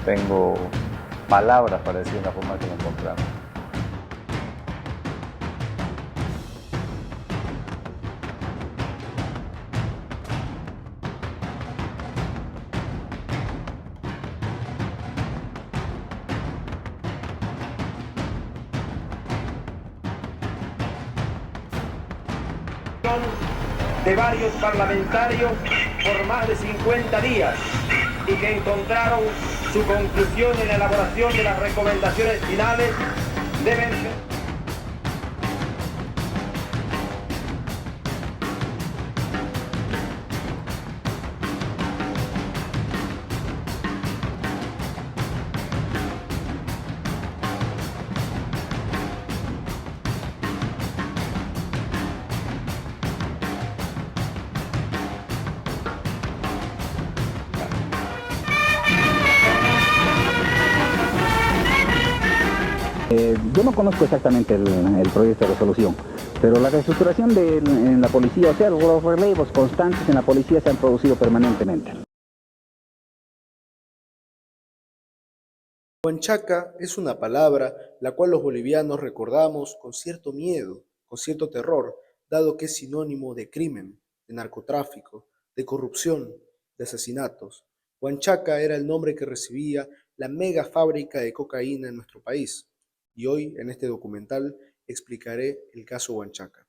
tengo palabras para decir la forma que lo encontramos. De varios parlamentarios por más de 50 días y que encontraron su conclusión en la elaboración de las recomendaciones finales deben ser... Yo no conozco exactamente el proyecto de resolución, pero la reestructuración en la policía, o sea, los relevos constantes en la policía se han producido permanentemente. Huanchaca es una palabra la cual los bolivianos recordamos con cierto miedo, con cierto terror, dado que es sinónimo de crimen, de narcotráfico, de corrupción, de asesinatos. Huanchaca era el nombre que recibía la mega fábrica de cocaína en nuestro país. Y hoy, en este documental, explicaré el caso Huanchaca.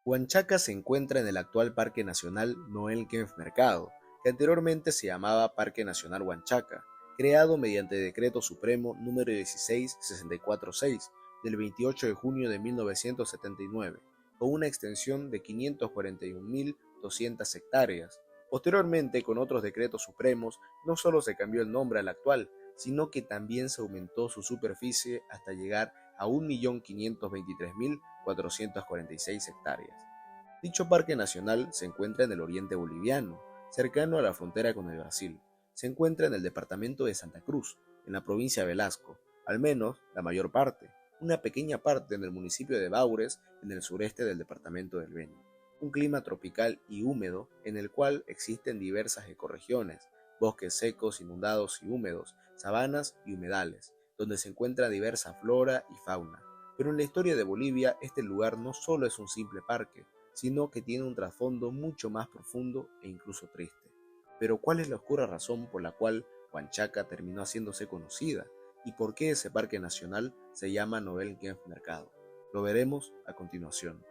Huanchaca se encuentra en el actual Parque Nacional Noel Kempff Mercado, que anteriormente se llamaba Parque Nacional Huanchaca, creado mediante Decreto Supremo número 16646 del 28 de junio de 1979, con una extensión de 541.200 hectáreas. Posteriormente, con otros decretos supremos, no solo se cambió el nombre al actual, sino que también se aumentó su superficie hasta llegar a 1.523.446 hectáreas. Dicho parque nacional se encuentra en el oriente boliviano, cercano a la frontera con el Brasil. Se encuentra en el departamento de Santa Cruz, en la provincia de Velasco, al menos la mayor parte, una pequeña parte en el municipio de Baures, en el sureste del departamento del Beni. Un clima tropical y húmedo en el cual existen diversas ecorregiones, bosques secos, inundados y húmedos, sabanas y humedales, donde se encuentra diversa flora y fauna. Pero en la historia de Bolivia, este lugar no solo es un simple parque, sino que tiene un trasfondo mucho más profundo e incluso triste. Pero ¿cuál es la oscura razón por la cual Huanchaca terminó haciéndose conocida? ¿Y por qué ese parque nacional se llama Noel Kempff Mercado? Lo veremos a continuación.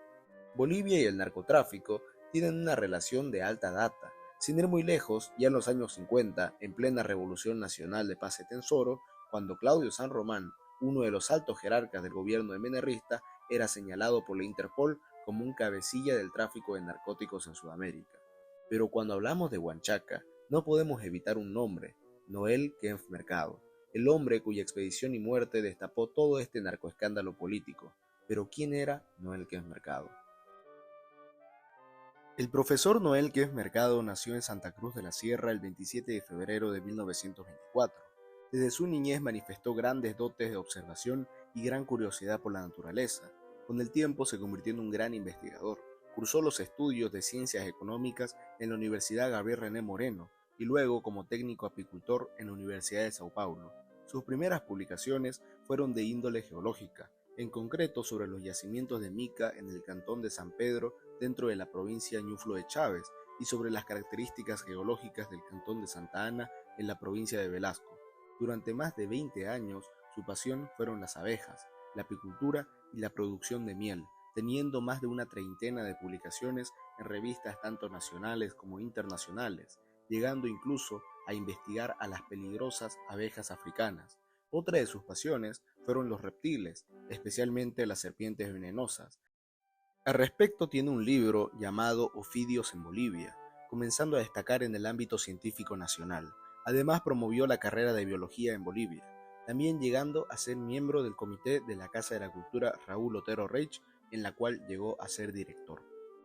Bolivia y el narcotráfico tienen una relación de alta data. Sin ir muy lejos, ya en los años 50, en plena Revolución Nacional de Paz y Tensoro, cuando Claudio San Román, uno de los altos jerarcas del gobierno de Menerrista, era señalado por la Interpol como un cabecilla del tráfico de narcóticos en Sudamérica. Pero cuando hablamos de Huanchaca, no podemos evitar un nombre, Noel Kempff Mercado, el hombre cuya expedición y muerte destapó todo este narcoescándalo político. Pero ¿quién era Noel Kempff Mercado? El profesor Noel Kempff Mercado nació en Santa Cruz de la Sierra el 27 de febrero de 1924. Desde su niñez manifestó grandes dotes de observación y gran curiosidad por la naturaleza. Con el tiempo se convirtió en un gran investigador. Cursó los estudios de ciencias económicas en la Universidad Gabriel René Moreno y luego como técnico apicultor en la Universidad de Sao Paulo. Sus primeras publicaciones fueron de índole geológica, en concreto sobre los yacimientos de mica en el cantón de San Pedro dentro de la provincia Ñuflo de Chávez y sobre las características geológicas del cantón de Santa Ana en la provincia de Velasco. Durante más de 20 años, su pasión fueron las abejas, la apicultura y la producción de miel, teniendo más de una treintena de publicaciones en revistas tanto nacionales como internacionales, llegando incluso a investigar a las peligrosas abejas africanas. Otra de sus pasiones fueron los reptiles, especialmente las serpientes venenosas. Al respecto tiene un libro llamado Ofidios en Bolivia, comenzando a destacar en el ámbito científico nacional. Además promovió la carrera de biología en Bolivia, también llegando a ser miembro del comité de la Casa de la Cultura Raúl Otero Reich, en la cual llegó a ser director.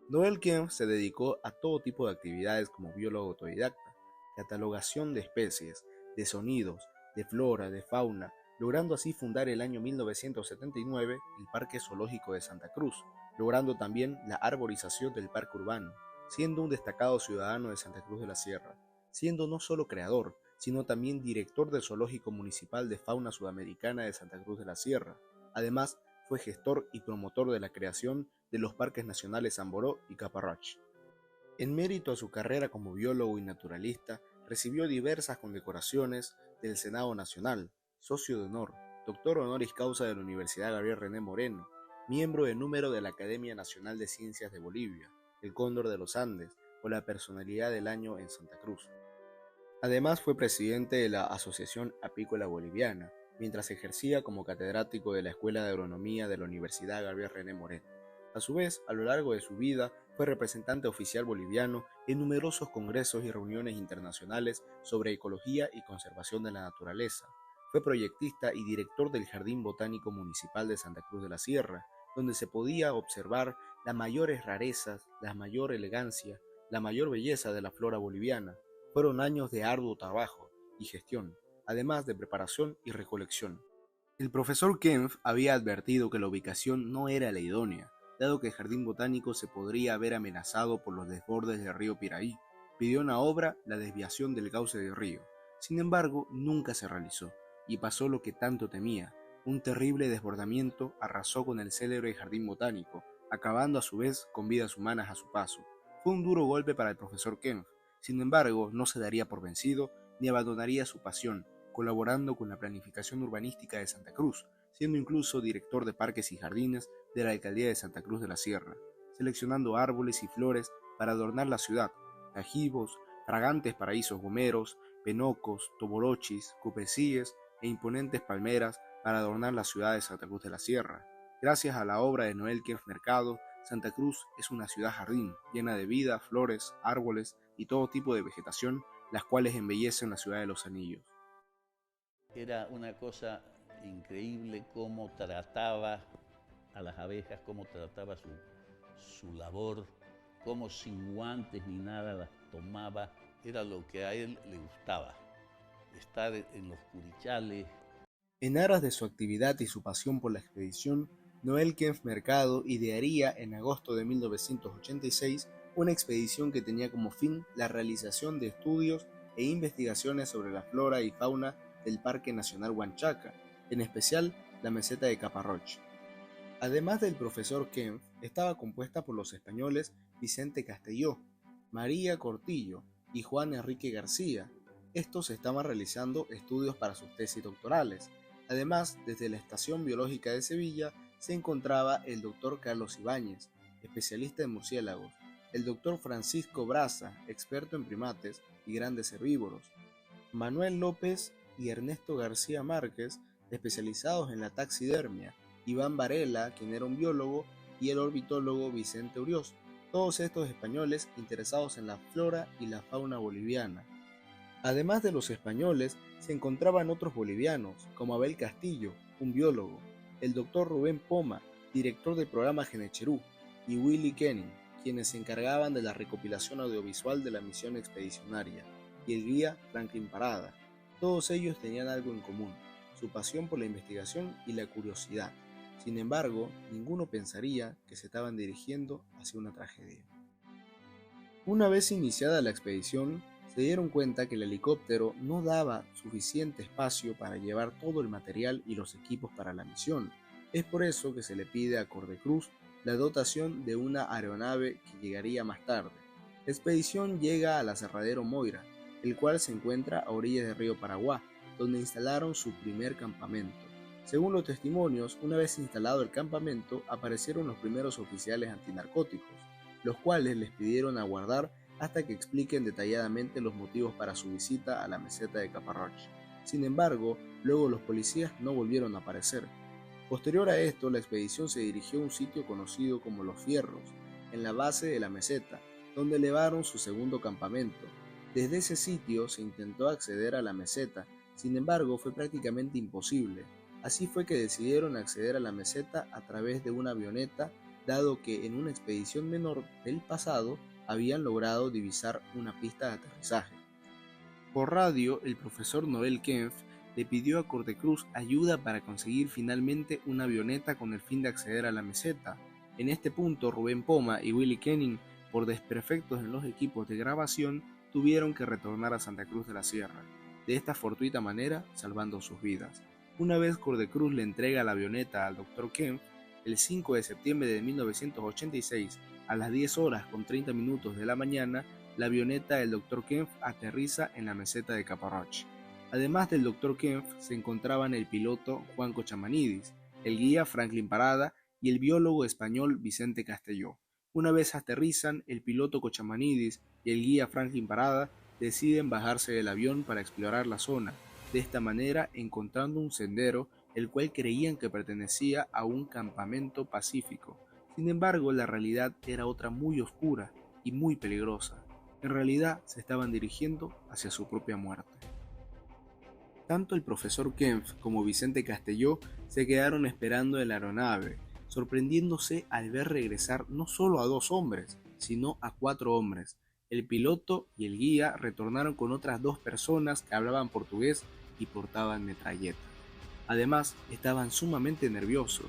Noel Kempff se dedicó a todo tipo de actividades como biólogo autodidacta, catalogación de especies, de sonidos, de flora, de fauna, logrando así fundar el año 1979 el Parque Zoológico de Santa Cruz, logrando también la arborización del parque urbano, siendo un destacado ciudadano de Santa Cruz de la Sierra. siendo no solo creador, sino también director del Zoológico Municipal de Fauna Sudamericana de Santa Cruz de la Sierra. Además, fue gestor y promotor de la creación de los parques nacionales Samboró y Caparrós. En mérito a su carrera como biólogo y naturalista, recibió diversas condecoraciones del Senado Nacional, socio de honor, doctor honoris causa de la Universidad Gabriel René Moreno, miembro de número de la Academia Nacional de Ciencias de Bolivia, el Cóndor de los Andes o la Personalidad del Año en Santa Cruz. Además fue presidente de la Asociación Apícola Boliviana, mientras ejercía como catedrático de la Escuela de Agronomía de la Universidad Gabriel René Moreno. A su vez, a lo largo de su vida, fue representante oficial boliviano en numerosos congresos y reuniones internacionales sobre ecología y conservación de la naturaleza. Fue proyectista y director del Jardín Botánico Municipal de Santa Cruz de la Sierra, donde se podía observar las mayores rarezas, la mayor elegancia, la mayor belleza de la flora boliviana. Fueron años de arduo trabajo y gestión, además de preparación y recolección. El profesor Kempf había advertido que la ubicación no era la idónea, dado que el jardín botánico se podría haber amenazado por los desbordes del río Piraí. Pidió en la obra la desviación del cauce del río. Sin embargo, nunca se realizó, y pasó lo que tanto temía. Un terrible desbordamiento arrasó con el célebre jardín botánico, acabando a su vez con vidas humanas a su paso. Fue un duro golpe para el profesor Kempf. Sin embargo, no se daría por vencido ni abandonaría su pasión, colaborando con la planificación urbanística de Santa Cruz, siendo incluso director de parques y jardines de la Alcaldía de Santa Cruz de la Sierra, seleccionando árboles y flores para adornar la ciudad, cajibos, fragantes paraísos gomeros, penocos, toborochis, cupecíes e imponentes palmeras para adornar la ciudad de Santa Cruz de la Sierra. Gracias a la obra de Noel Kempf Mercado, Santa Cruz es una ciudad jardín, llena de vida, flores, árboles y todo tipo de vegetación, las cuales embellecen la ciudad de los anillos. Era una cosa increíble cómo trataba a las abejas, cómo trataba su labor, cómo sin guantes ni nada las tomaba. Era lo que a él le gustaba, estar en los curichales. En aras de su actividad y su pasión por la expedición, Noel Kempf Mercado idearía en agosto de 1986 una expedición que tenía como fin la realización de estudios e investigaciones sobre la flora y fauna del Parque Nacional Huanchaca, en especial la meseta de Caparrós. Además del profesor Kempf, estaba compuesta por los españoles Vicente Castelló, María Cortillo y Juan Enrique García. Estos estaban realizando estudios para sus tesis doctorales. Además, desde la Estación Biológica de Sevilla se encontraba el doctor Carlos Ibáñez, especialista en murciélagos, el doctor Francisco Braza, experto en primates y grandes herbívoros, Manuel López y Ernesto García Márquez, especializados en la taxidermia, Iván Varela, quien era un biólogo, y el orbitólogo Vicente Uriós, todos estos españoles interesados en la flora y la fauna boliviana. Además de los españoles, se encontraban otros bolivianos, como Abel Castillo, un biólogo, el doctor Rubén Poma, director del programa Genecherú, y Willy Kenning, quienes se encargaban de la recopilación audiovisual de la misión expedicionaria, y el guía Franklin Parada. Todos ellos tenían algo en común, su pasión por la investigación y la curiosidad. Sin embargo, ninguno pensaría que se estaban dirigiendo hacia una tragedia. Una vez iniciada la expedición, se dieron cuenta que el helicóptero no daba suficiente espacio para llevar todo el material y los equipos para la misión. Es por eso que se le pide a Cordecruz la dotación de una aeronave que llegaría más tarde. La expedición llega al aserradero Moira, el cual se encuentra a orillas del río Paraguá, donde instalaron su primer campamento. Según los testimonios, una vez instalado el campamento, aparecieron los primeros oficiales antinarcóticos, los cuales les pidieron aguardar hasta que expliquen detalladamente los motivos para su visita a la meseta de Caparrós. Sin embargo, luego los policías no volvieron a aparecer. Posterior a esto, la expedición se dirigió a un sitio conocido como Los Fierros, en la base de la meseta, donde elevaron su segundo campamento. Desde ese sitio se intentó acceder a la meseta, sin embargo fue prácticamente imposible. Así fue que decidieron acceder a la meseta a través de una avioneta, dado que en una expedición menor del pasado habían logrado divisar una pista de aterrizaje. Por radio, el profesor Noel Kempf le pidió a Cordecruz ayuda para conseguir finalmente una avioneta con el fin de acceder a la meseta. En este punto, Rubén Poma y Willy Kenning, por desperfectos en los equipos de grabación, tuvieron que retornar a Santa Cruz de la Sierra, de esta fortuita manera salvando sus vidas. Una vez Cordecruz le entrega la avioneta al Dr. Kempf, el 5 de septiembre de 1986, a las 10:30 de la mañana, la avioneta del Dr. Kempf aterriza en la meseta de Caparroch. Además del Dr. Kempf se encontraban el piloto Juan Cochamanidis, el guía Franklin Parada y el biólogo español Vicente Castelló. Una vez aterrizan, el piloto Cochamanidis y el guía Franklin Parada deciden bajarse del avión para explorar la zona, de esta manera encontrando un sendero el cual creían que pertenecía a un campamento pacífico. Sin embargo, la realidad era otra muy oscura y muy peligrosa. En realidad se estaban dirigiendo hacia su propia muerte. Tanto el profesor Kempf como Vicente Castelló se quedaron esperando en la aeronave, sorprendiéndose al ver regresar no solo a 2 hombres, sino a 4 hombres. El piloto y el guía retornaron con otras 2 personas que hablaban portugués y portaban metralletas. Además, estaban sumamente nerviosos.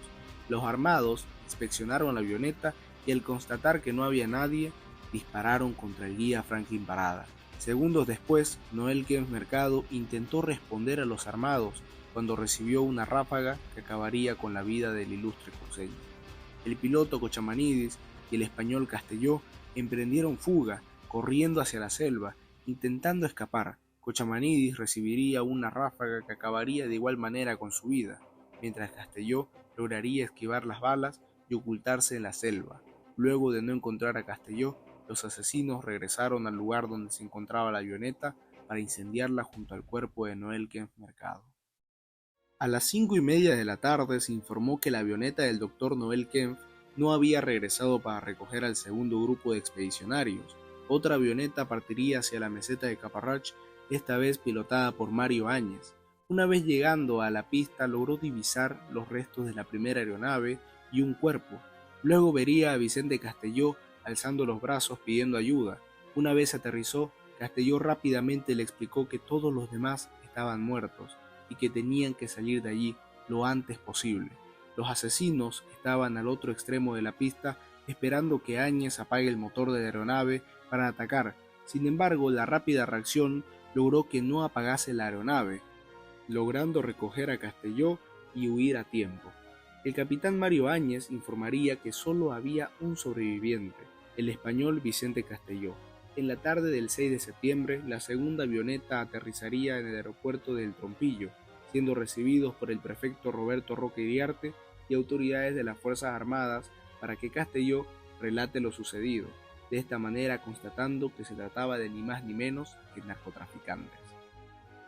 Los armados inspeccionaron la avioneta y al constatar que no había nadie, dispararon contra el guía Franklin Parada. Segundos después, Noel Kempf Mercado intentó responder a los armados cuando recibió una ráfaga que acabaría con la vida del ilustre cruceño. El piloto Cochamanidis y el español Castelló emprendieron fuga, corriendo hacia la selva, intentando escapar. Cochamanidis recibiría una ráfaga que acabaría de igual manera con su vida, mientras Castelló lograría esquivar las balas y ocultarse en la selva. Luego de no encontrar a Castelló, los asesinos regresaron al lugar donde se encontraba la avioneta para incendiarla junto al cuerpo de Noel Kempf Mercado. A las 5:30 de la tarde se informó que la avioneta del Dr. Noel Kempf no había regresado para recoger al segundo grupo de expedicionarios. Otra avioneta partiría hacia la meseta de Caparrach, esta vez pilotada por Mario Áñez. Una vez llegando a la pista logró divisar los restos de la primera aeronave y un cuerpo. Luego vería a Vicente Castelló alzando los brazos pidiendo ayuda. Una vez aterrizó, Castelló rápidamente le explicó que todos los demás estaban muertos y que tenían que salir de allí lo antes posible. Los asesinos estaban al otro extremo de la pista esperando que Áñez apague el motor de la aeronave para atacar. Sin embargo, la rápida reacción logró que no apagase la aeronave, logrando recoger a Castelló y huir a tiempo. El capitán Mario Áñez informaría que solo había un sobreviviente, el español Vicente Castelló. En la tarde del 6 de septiembre, la segunda avioneta aterrizaría en el aeropuerto de El Trompillo, siendo recibidos por el prefecto Roberto Roque Iriarte y autoridades de las Fuerzas Armadas para que Castelló relate lo sucedido, de esta manera constatando que se trataba de ni más ni menos que narcotraficantes.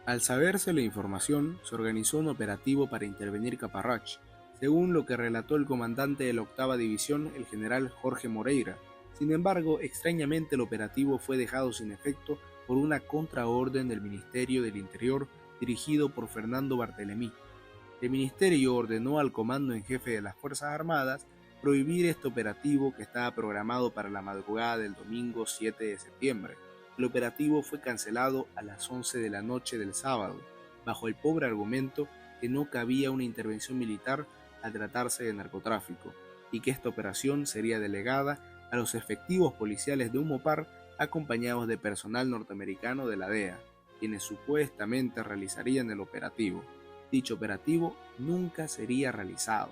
Al saberse la información, se organizó un operativo para intervenir Caparrach, según lo que relató el comandante de la 8ª División, el general Jorge Moreira. Sin embargo, extrañamente el operativo fue dejado sin efecto por una contraorden del Ministerio del Interior dirigido por Fernando Barthelemy. El ministerio ordenó al comando en jefe de las Fuerzas Armadas prohibir este operativo que estaba programado para la madrugada del domingo 7 de septiembre. El operativo fue cancelado a las 11 de la noche del sábado, bajo el pobre argumento que no cabía una intervención militar al tratarse de narcotráfico, y que esta operación sería delegada a los efectivos policiales de Umopar acompañados de personal norteamericano de la DEA, quienes supuestamente realizarían el operativo. Dicho operativo nunca sería realizado.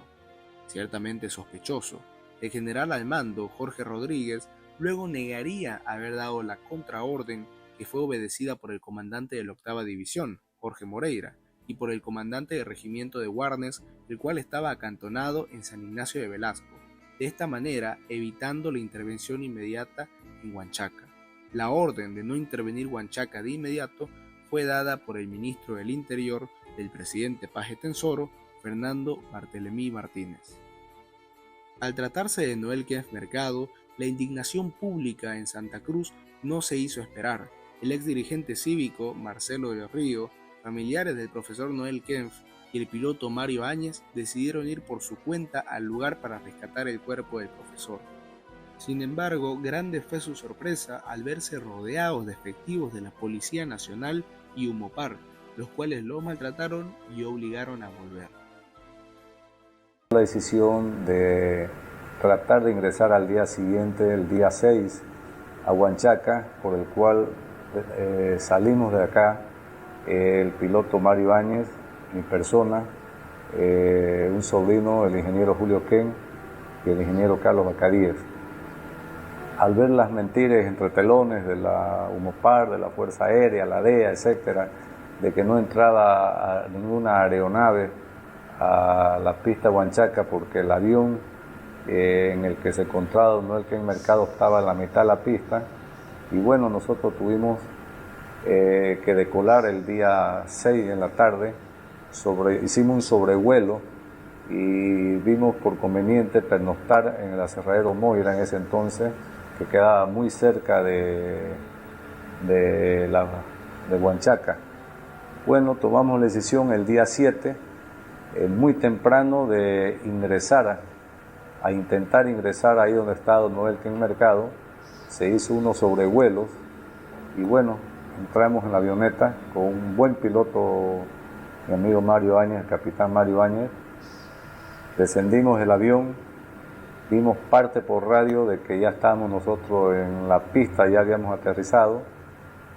Ciertamente sospechoso, el general al mando, Jorge Rodríguez, luego negaría haber dado la contraorden que fue obedecida por el comandante de la 8ª División, Jorge Moreira, y por el comandante del regimiento de Warnes, el cual estaba acantonado en San Ignacio de Velasco, de esta manera evitando la intervención inmediata en Huanchaca. La orden de no intervenir Huanchaca de inmediato fue dada por el ministro del Interior del presidente Paje Tensoro, Fernando Barthelemy Martínez. Al tratarse de Noel Kempf Mercado, la indignación pública en Santa Cruz no se hizo esperar. El ex dirigente cívico Marcelo del Río, familiares del profesor Noel Kempf y el piloto Mario Áñez decidieron ir por su cuenta al lugar para rescatar el cuerpo del profesor. Sin embargo, grande fue su sorpresa al verse rodeados de efectivos de la Policía Nacional y Umopar, los cuales lo maltrataron y obligaron a volver. La decisión de tratar de ingresar al día siguiente, el día 6, a Huanchaca, por el cual salimos de acá, el piloto Mario Ibáñez, mi persona, un sobrino, el ingeniero Julio Ken y el ingeniero Carlos Bacaríes. Al ver las mentiras entre telones de la UMOPAR, de la Fuerza Aérea, la DEA, etcétera, de que no entraba a ninguna aeronave a la pista Huanchaca porque el avión en el que se encontraba Don Noel Ken Mercado estaba en la mitad de la pista, y bueno, nosotros tuvimos que decolar el día 6 en la tarde, hicimos un sobrevuelo y vimos por conveniente pernoctar en el aserradero Moira en ese entonces, que quedaba muy cerca de Huanchaca. Bueno, tomamos la decisión el día 7, muy temprano, de ingresar, a intentar ingresar ahí donde está Don Noel Ken Mercado. Se hizo unos sobrevuelos y bueno, entramos en la avioneta con un buen piloto, mi amigo Mario Ibáñez, el capitán Mario Ibáñez. Descendimos del avión, vimos parte por radio de que ya estábamos nosotros en la pista, ya habíamos aterrizado,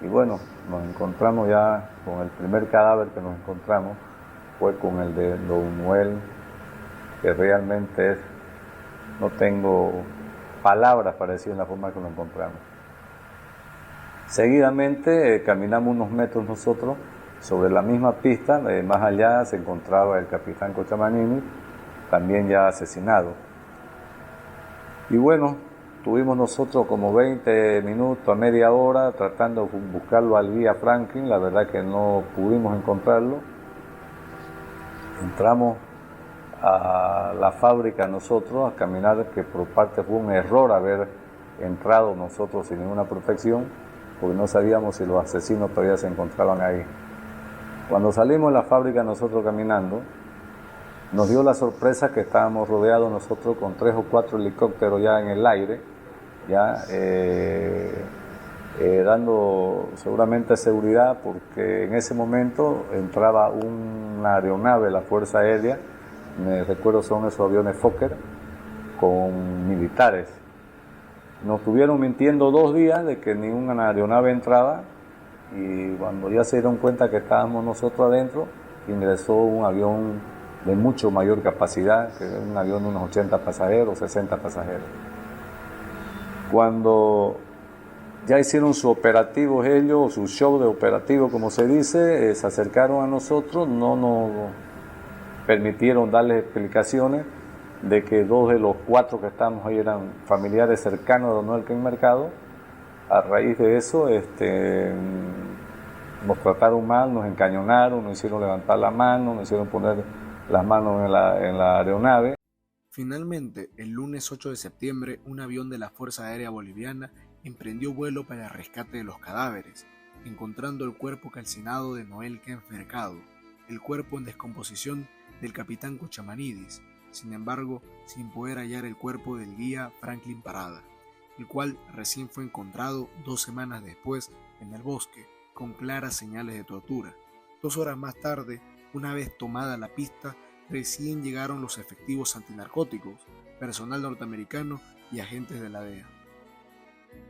y bueno, nos encontramos ya con el primer cadáver que nos encontramos, fue con el de Don Noel, que realmente no tengo palabras para decir en la forma que lo encontramos. Seguidamente caminamos unos metros nosotros sobre la misma pista, más allá se encontraba el capitán Cochamanini, también ya asesinado. Y bueno, tuvimos nosotros como 20 minutos a media hora tratando de buscarlo al guía Franklin, la verdad que no pudimos encontrarlo. Entramos a la fábrica nosotros a caminar, que por parte fue un error haber entrado nosotros sin ninguna protección, porque no sabíamos si los asesinos todavía se encontraban ahí. Cuando salimos de la fábrica nosotros caminando, nos dio la sorpresa que estábamos rodeados nosotros con 3 o 4 helicópteros ya en el aire, ya dando seguramente seguridad, porque en ese momento entraba una aeronave de la Fuerza Aérea, me recuerdo son esos aviones Fokker, con militares. Nos estuvieron mintiendo 2 días de que ninguna aeronave entraba, y cuando ya se dieron cuenta que estábamos nosotros adentro, ingresó un avión de mucho mayor capacidad, que es un avión de unos 80 pasajeros, 60 pasajeros. Cuando ya hicieron su operativo ellos, su show de operativo como se dice, se acercaron a nosotros, no nos permitieron darles explicaciones de que 2 de los 4 que estábamos ahí eran familiares cercanos de Don Noel Ken Mercado. A raíz de eso nos trataron mal, nos encañonaron, nos hicieron levantar la mano, nos hicieron poner las manos en la aeronave. Finalmente, el lunes 8 de septiembre, un avión de la Fuerza Aérea Boliviana emprendió vuelo para el rescate de los cadáveres, encontrando el cuerpo calcinado de Noel Ken Mercado, el cuerpo en descomposición del capitán Cochamanidis, sin embargo, sin poder hallar el cuerpo del guía Franklin Parada, el cual recién fue encontrado 2 semanas después en el bosque, con claras señales de tortura. 2 horas más tarde, una vez tomada la pista, recién llegaron los efectivos antinarcóticos, personal norteamericano y agentes de la DEA.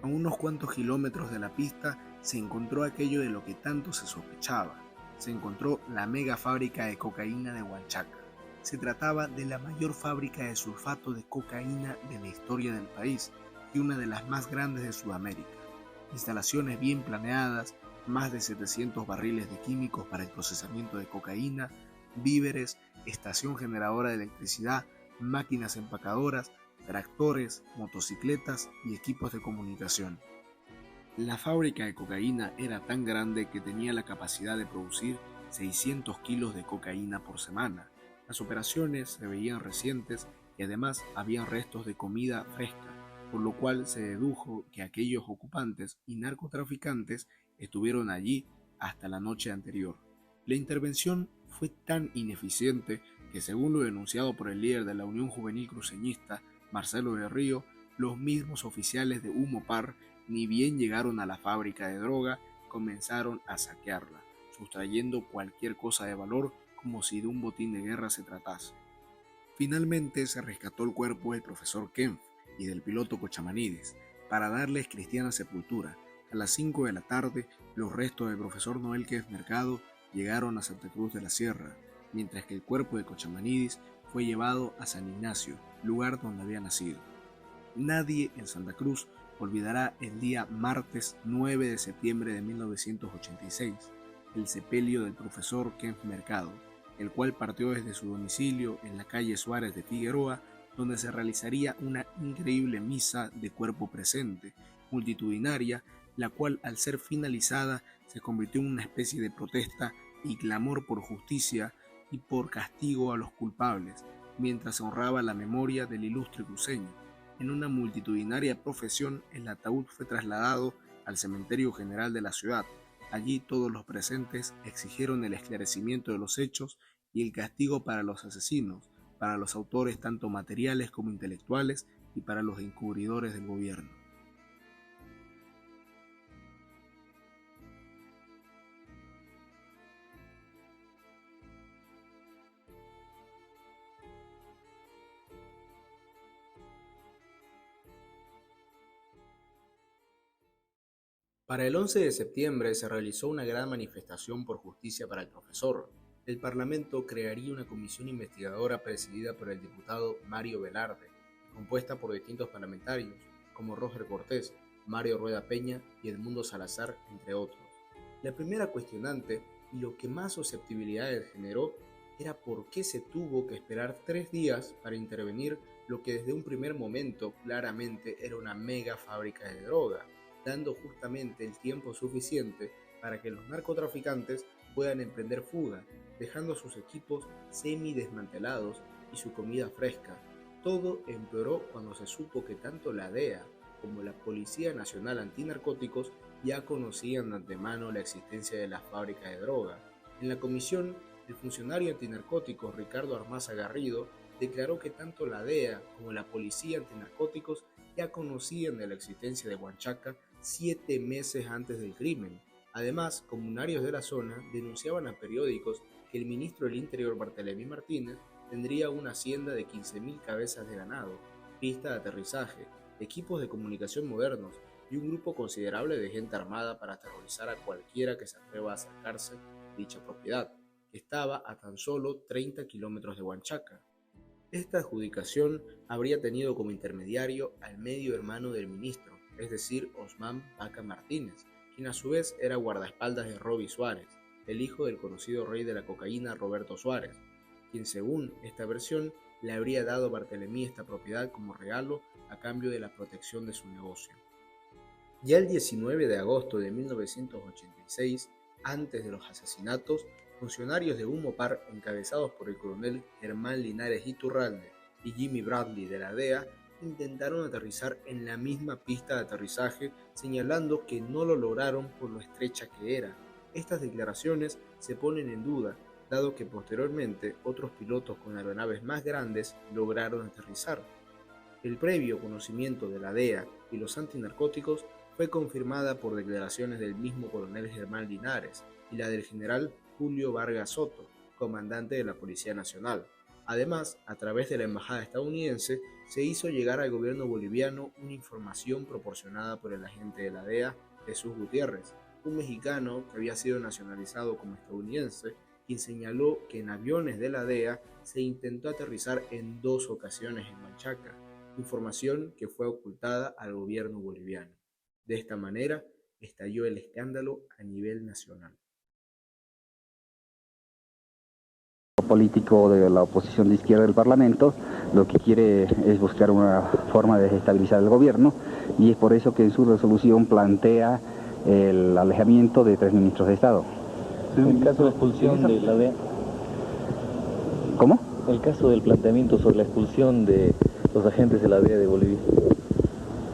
A unos cuantos kilómetros de la pista se encontró aquello de lo que tanto se sospechaba. Se encontró la mega fábrica de cocaína de Huanchaca. Se trataba de la mayor fábrica de sulfato de cocaína de la historia del país y una de las más grandes de Sudamérica. Instalaciones bien planeadas, más de 700 barriles de químicos para el procesamiento de cocaína, víveres, estación generadora de electricidad, máquinas empacadoras, tractores, motocicletas y equipos de comunicación. La fábrica de cocaína era tan grande que tenía la capacidad de producir 600 kilos de cocaína por semana. Las operaciones se veían recientes y además habían restos de comida fresca, por lo cual se dedujo que aquellos ocupantes y narcotraficantes estuvieron allí hasta la noche anterior. La intervención fue tan ineficiente que, según lo denunciado por el líder de la Unión Juvenil Cruceñista, Marcelo del Río, los mismos oficiales de UMOPAR, ni bien llegaron a la fábrica de droga, comenzaron a saquearla, sustrayendo cualquier cosa de valor como si de un botín de guerra se tratase. Finalmente se rescató el cuerpo del profesor Kempf y del piloto Cochamanidis para darles cristiana sepultura, A las 5 de la tarde, los restos del profesor Noel Quévez Mercado llegaron a Santa Cruz de la Sierra, mientras que el cuerpo de Cochamanidis fue llevado a San Ignacio, lugar donde había nacido. Nadie en Santa Cruz olvidará el día martes 9 de septiembre de 1986, el sepelio del profesor Quévez Mercado, el cual partió desde su domicilio en la calle Suárez de Figueroa, donde se realizaría una increíble misa de cuerpo presente, multitudinaria, la cual al ser finalizada se convirtió en una especie de protesta y clamor por justicia y por castigo a los culpables, mientras se honraba la memoria del ilustre cruceño. En una multitudinaria procesión, el ataúd fue trasladado al cementerio general de la ciudad. Allí todos los presentes exigieron el esclarecimiento de los hechos y el castigo para los asesinos, para los autores tanto materiales como intelectuales y para los encubridores del gobierno. Para el 11 de septiembre se realizó una gran manifestación por justicia para el profesor. El Parlamento crearía una comisión investigadora presidida por el diputado Mario Velarde, compuesta por distintos parlamentarios como Roger Cortés, Mario Rueda Peña y Edmundo Salazar, entre otros. La primera cuestionante y lo que más susceptibilidades generó era por qué se tuvo que esperar 3 días para intervenir lo que desde un primer momento claramente era una mega fábrica de droga, dando justamente el tiempo suficiente para que los narcotraficantes puedan emprender fuga, dejando sus equipos semi-desmantelados y su comida fresca. Todo empeoró cuando se supo que tanto la DEA como la Policía Nacional Antinarcóticos ya conocían de antemano la existencia de la fábrica de droga. En la comisión, el funcionario antinarcóticos Ricardo Armaza Garrido declaró que tanto la DEA como la Policía Antinarcóticos ya conocían de la existencia de Huanchaca 7 meses antes del crimen. Además, comunarios de la zona denunciaban a periódicos que el ministro del Interior Bartolomé Martínez tendría una hacienda de 15.000 cabezas de ganado, pista de aterrizaje, equipos de comunicación modernos y un grupo considerable de gente armada para aterrorizar a cualquiera que se atreva a acercarse a dicha propiedad, que estaba a tan solo 30 kilómetros de Huanchaca. Esta adjudicación habría tenido como intermediario al medio hermano del ministro, es decir, Osman Baca Martínez, quien a su vez era guardaespaldas de Roby Suárez, el hijo del conocido rey de la cocaína Roberto Suárez, quien según esta versión le habría dado a Bartolomé esta propiedad como regalo a cambio de la protección de su negocio. Ya el 19 de agosto de 1986, antes de los asesinatos, funcionarios de Humopar encabezados por el coronel Germán Linares Iturralde y Jimmy Bradley de la DEA intentaron aterrizar en la misma pista de aterrizaje, señalando que no lo lograron por lo estrecha que era. Estas declaraciones se ponen en duda, dado que posteriormente otros pilotos con aeronaves más grandes lograron aterrizar. El previo conocimiento de la DEA y los antinarcóticos fue confirmada por declaraciones del mismo coronel Germán Linares y la del general Julio Vargas Soto, comandante de la Policía Nacional. Además, a través de la embajada estadounidense, se hizo llegar al gobierno boliviano una información proporcionada por el agente de la DEA, Jesús Gutiérrez, un mexicano que había sido nacionalizado como estadounidense, quien señaló que en aviones de la DEA se intentó aterrizar en 2 ocasiones en Huanchaca, información que fue ocultada al gobierno boliviano. De esta manera, estalló el escándalo a nivel nacional. Político de la oposición de izquierda del Parlamento lo que quiere es buscar una forma de desestabilizar el gobierno, y es por eso que en su resolución plantea el alejamiento de 3 ministros de Estado. El caso de expulsión de la DEA. ¿Cómo? El caso del planteamiento sobre la expulsión de los agentes de la DEA de Bolivia.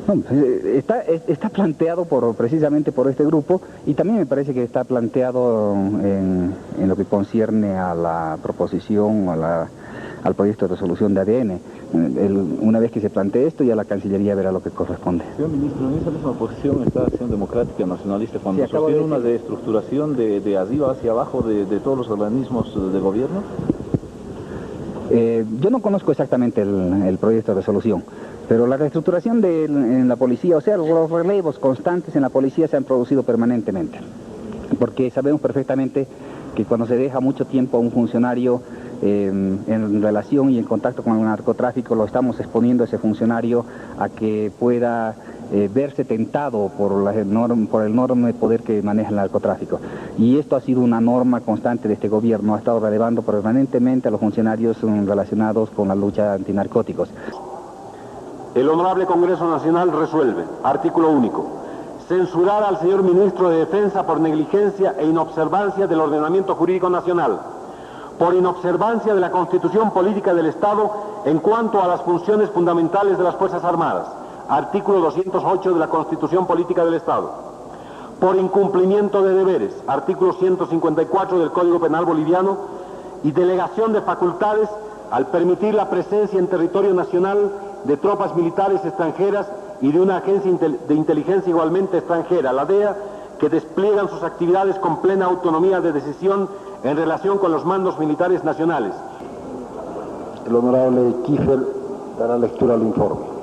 No, está planteado precisamente por este grupo, y también me parece que está planteado en lo que concierne a la proposición, al proyecto de resolución de ADN. Una vez que se plantee esto, ya la Cancillería verá lo que corresponde. Señor ministro, en esa misma posición está Acción Democrática Nacionalista cuando sí, sostiene una desestructuración de arriba hacia abajo de todos los organismos de gobierno. Yo no conozco exactamente el proyecto de resolución, pero la reestructuración en la policía, o sea, los relevos constantes en la policía se han producido permanentemente, porque sabemos perfectamente que cuando se deja mucho tiempo a un funcionario en relación y en contacto con el narcotráfico, lo estamos exponiendo a ese funcionario a que pueda verse tentado por el enorme poder que maneja el narcotráfico. Y esto ha sido una norma constante de este gobierno, ha estado relevando permanentemente a los funcionarios relacionados con la lucha antinarcóticos. El Honorable Congreso Nacional resuelve, artículo único, censurar al señor Ministro de Defensa por negligencia e inobservancia del ordenamiento jurídico nacional, por inobservancia de la Constitución Política del Estado en cuanto a las funciones fundamentales de las Fuerzas Armadas, artículo 208 de la Constitución Política del Estado, por incumplimiento de deberes, artículo 154 del Código Penal Boliviano, y delegación de facultades al permitir la presencia en territorio nacional de tropas militares extranjeras y de una agencia de inteligencia igualmente extranjera, la DEA, que despliegan sus actividades con plena autonomía de decisión en relación con los mandos militares nacionales. El honorable Kiefer dará lectura al informe.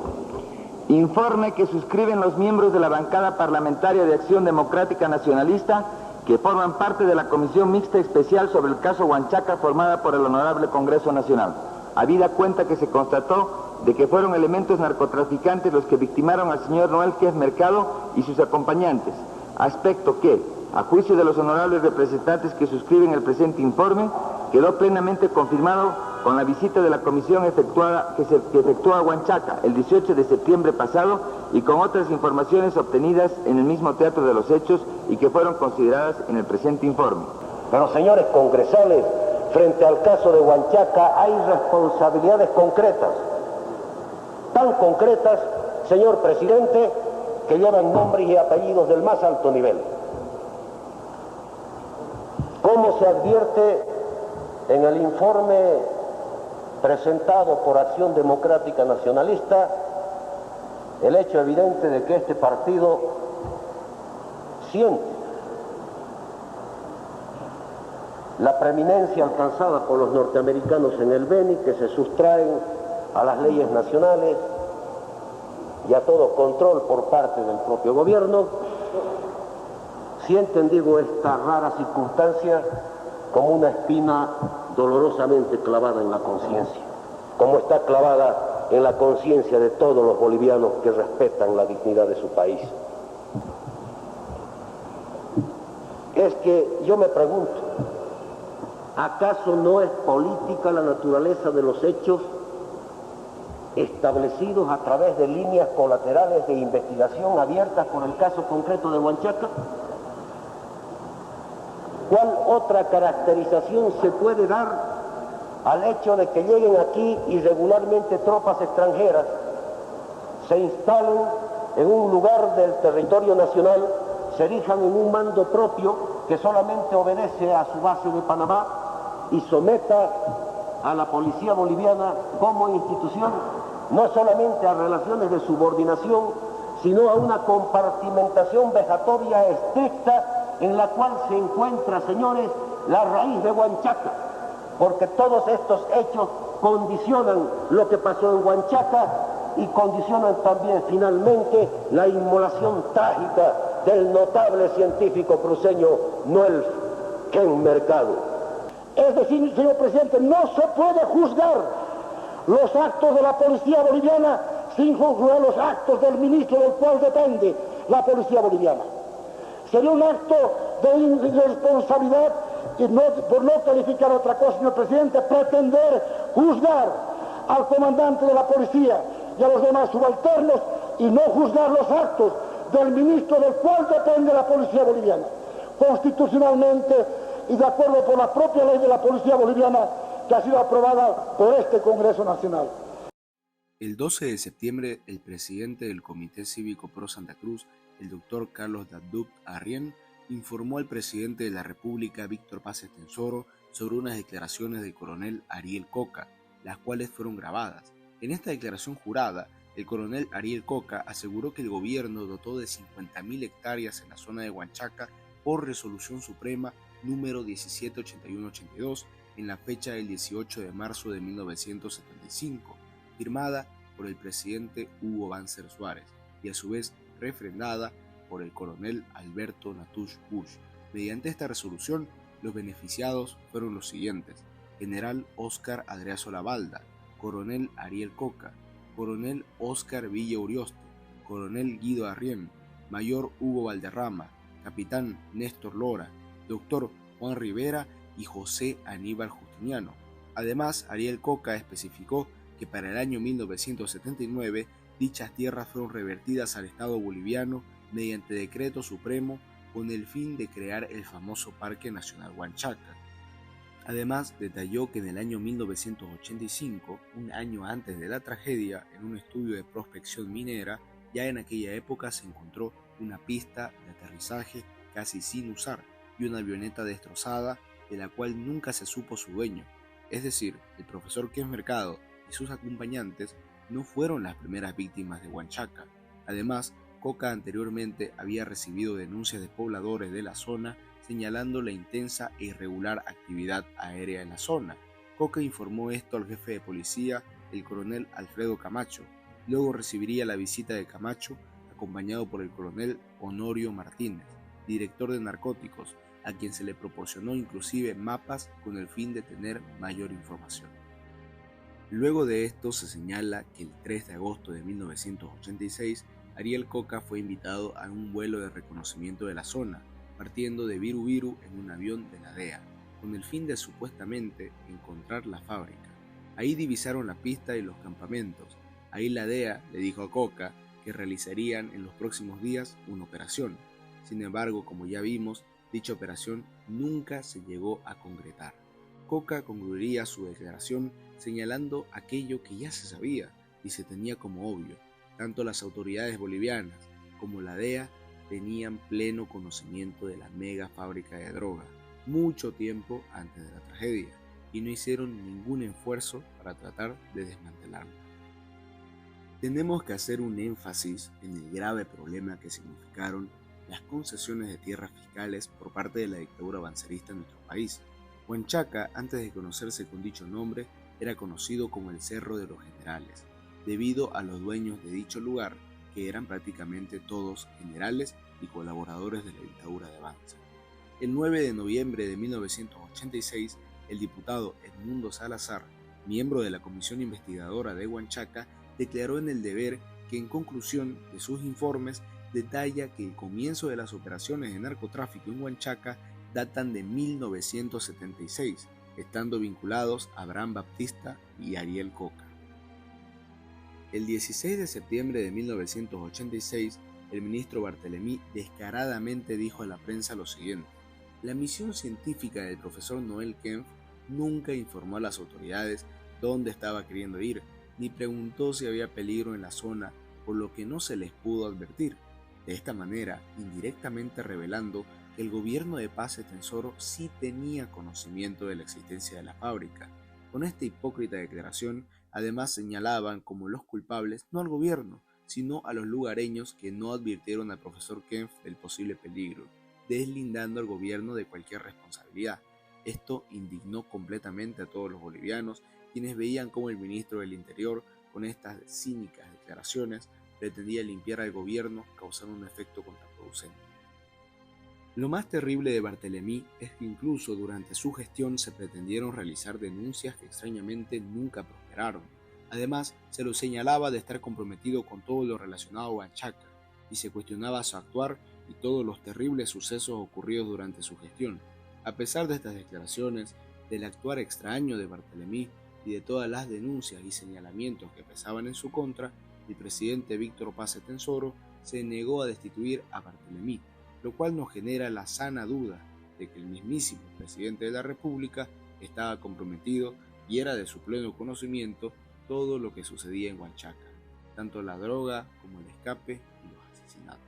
Informe que suscriben los miembros de la bancada parlamentaria de Acción Democrática Nacionalista que forman parte de la Comisión Mixta Especial sobre el caso Huanchaca formada por el Honorable Congreso Nacional. Habida cuenta que se constató de que fueron elementos narcotraficantes los que victimaron al señor Noel Quez Mercado y sus acompañantes, aspecto que, a juicio de los honorables representantes que suscriben el presente informe, quedó plenamente confirmado con la visita de la comisión que efectuó a Huanchaca el 18 de septiembre pasado y con otras informaciones obtenidas en el mismo teatro de los hechos y que fueron consideradas en el presente informe. Pero señores congresales, frente al caso de Huanchaca hay responsabilidades concretas, tan concretas, señor presidente, que llevan nombres y apellidos del más alto nivel. Como se advierte en el informe presentado por Acción Democrática Nacionalista, el hecho evidente de que este partido siente la preeminencia alcanzada por los norteamericanos en el Beni, que se sustraen a las leyes nacionales y a todo control por parte del propio gobierno, sienten, digo, esta rara circunstancia como una espina dolorosamente clavada en la conciencia, como está clavada en la conciencia de todos los bolivianos que respetan la dignidad de su país. Es que yo me pregunto, ¿acaso no es política la naturaleza de los hechos establecidos a través de líneas colaterales de investigación abiertas por el caso concreto de Huanchaca? ¿Cuál otra caracterización se puede dar al hecho de que lleguen aquí irregularmente tropas extranjeras, se instalen en un lugar del territorio nacional, se erijan en un mando propio que solamente obedece a su base de Panamá y someta a la policía boliviana como institución no solamente a relaciones de subordinación, sino a una compartimentación vejatoria estricta en la cual se encuentra, señores, la raíz de Huanchaca, porque todos estos hechos condicionan lo que pasó en Huanchaca y condicionan también finalmente la inmolación trágica del notable científico cruceño Noel Quez Mercado. Es decir, señor presidente, no se puede juzgar los actos de la policía boliviana sin juzgar los actos del ministro del cual depende la policía boliviana. Sería un acto de irresponsabilidad y por no calificar otra cosa, señor presidente, pretender juzgar al comandante de la policía y a los demás subalternos y no juzgar los actos del ministro del cual depende la policía boliviana. Constitucionalmente y de acuerdo con la propia ley de la policía boliviana que ha sido aprobada por este Congreso Nacional. El 12 de septiembre, el presidente del Comité Cívico Pro Santa Cruz, el doctor Carlos Dadduc Arrién, informó al presidente de la República, Víctor Paz Estenssoro, sobre unas declaraciones del coronel Ariel Coca, las cuales fueron grabadas. En esta declaración jurada, el coronel Ariel Coca aseguró que el gobierno dotó de 50.000 hectáreas en la zona de Huanchaca por resolución suprema número 178182 en la fecha del 18 de marzo de 1975, firmada por el presidente Hugo Banzer Suárez y a su vez refrendada por el coronel Alberto Natusch Busch. Mediante esta resolución, los beneficiados fueron los siguientes: General Óscar Adriazo Labalda, Coronel Ariel Coca, Coronel Óscar Villa Urioste, Coronel Guido Arrién, Mayor Hugo Valderrama, Capitán Néstor Lora, Dr. Juan Rivera y José Aníbal Justiniano. Además, Ariel Coca especificó que para el año 1979 dichas tierras fueron revertidas al Estado boliviano mediante decreto supremo con el fin de crear el famoso Parque Nacional Huanchaca. Además, detalló que en el año 1985, un año antes de la tragedia, en un estudio de prospección minera, ya en aquella época se encontró una pista de aterrizaje casi sin usar y una avioneta destrozada de la cual nunca se supo su dueño. Es decir, el profesor Kempf Mercado y sus acompañantes no fueron las primeras víctimas de Huanchaca. Además, Coca anteriormente había recibido denuncias de pobladores de la zona señalando la intensa e irregular actividad aérea en la zona. Coca informó esto al jefe de policía, el coronel Alfredo Camacho. Luego recibiría la visita de Camacho, acompañado por el coronel Honorio Martínez, director de narcóticos, a quien se le proporcionó inclusive mapas con el fin de tener mayor información. Luego de esto se señala que el 3 de agosto de 1986, Ariel Coca fue invitado a un vuelo de reconocimiento de la zona, partiendo de Viru Viru en un avión de la DEA, con el fin de supuestamente encontrar la fábrica. Ahí divisaron la pista y los campamentos. Ahí la DEA le dijo a Coca que realizarían en los próximos días una operación. Sin embargo, como ya vimos, dicha operación nunca se llegó a concretar. Coca concluiría su declaración señalando aquello que ya se sabía y se tenía como obvio. Tanto las autoridades bolivianas como la DEA tenían pleno conocimiento de la mega fábrica de droga mucho tiempo antes de la tragedia y no hicieron ningún esfuerzo para tratar de desmantelarla. Tenemos que hacer un énfasis en el grave problema que significaron las concesiones de tierras fiscales por parte de la dictadura bancerista en nuestro país. Huanchaca, antes de conocerse con dicho nombre, era conocido como el Cerro de los Generales, debido a los dueños de dicho lugar, que eran prácticamente todos generales y colaboradores de la dictadura de Banzer. El 9 de noviembre de 1986, el diputado Edmundo Salazar, miembro de la Comisión Investigadora de Huanchaca, declaró en El Deber que en conclusión de sus informes detalla que el comienzo de las operaciones de narcotráfico en Huanchaca datan de 1976, estando vinculados a Abraham Baptista y Ariel Coca. El 16 de septiembre de 1986, el ministro Barthelemy descaradamente dijo a la prensa lo siguiente: la misión científica del profesor Noel Kempf nunca informó a las autoridades dónde estaba queriendo ir, ni preguntó si había peligro en la zona, por lo que no se les pudo advertir. De esta manera, indirectamente revelando que el gobierno de Paz Estenssoro sí tenía conocimiento de la existencia de la fábrica. Con esta hipócrita declaración, además señalaban como los culpables no al gobierno, sino a los lugareños que no advirtieron al profesor Kempf del posible peligro, deslindando al gobierno de cualquier responsabilidad. Esto indignó completamente a todos los bolivianos, quienes veían cómo el ministro del Interior, con estas cínicas declaraciones, pretendía limpiar al gobierno, causando un efecto contraproducente. Lo más terrible de Barthelemy es que incluso durante su gestión se pretendieron realizar denuncias que extrañamente nunca prosperaron. Además, se lo señalaba de estar comprometido con todo lo relacionado a Huanchaca, y se cuestionaba su actuar y todos los terribles sucesos ocurridos durante su gestión. A pesar de estas declaraciones, del actuar extraño de Barthelemy y de todas las denuncias y señalamientos que pesaban en su contra, el presidente Víctor Paz Estenssoro se negó a destituir a Barthelemy, lo cual nos genera la sana duda de que el mismísimo presidente de la República estaba comprometido y era de su pleno conocimiento todo lo que sucedía en Huanchaca, tanto la droga como el escape y los asesinatos.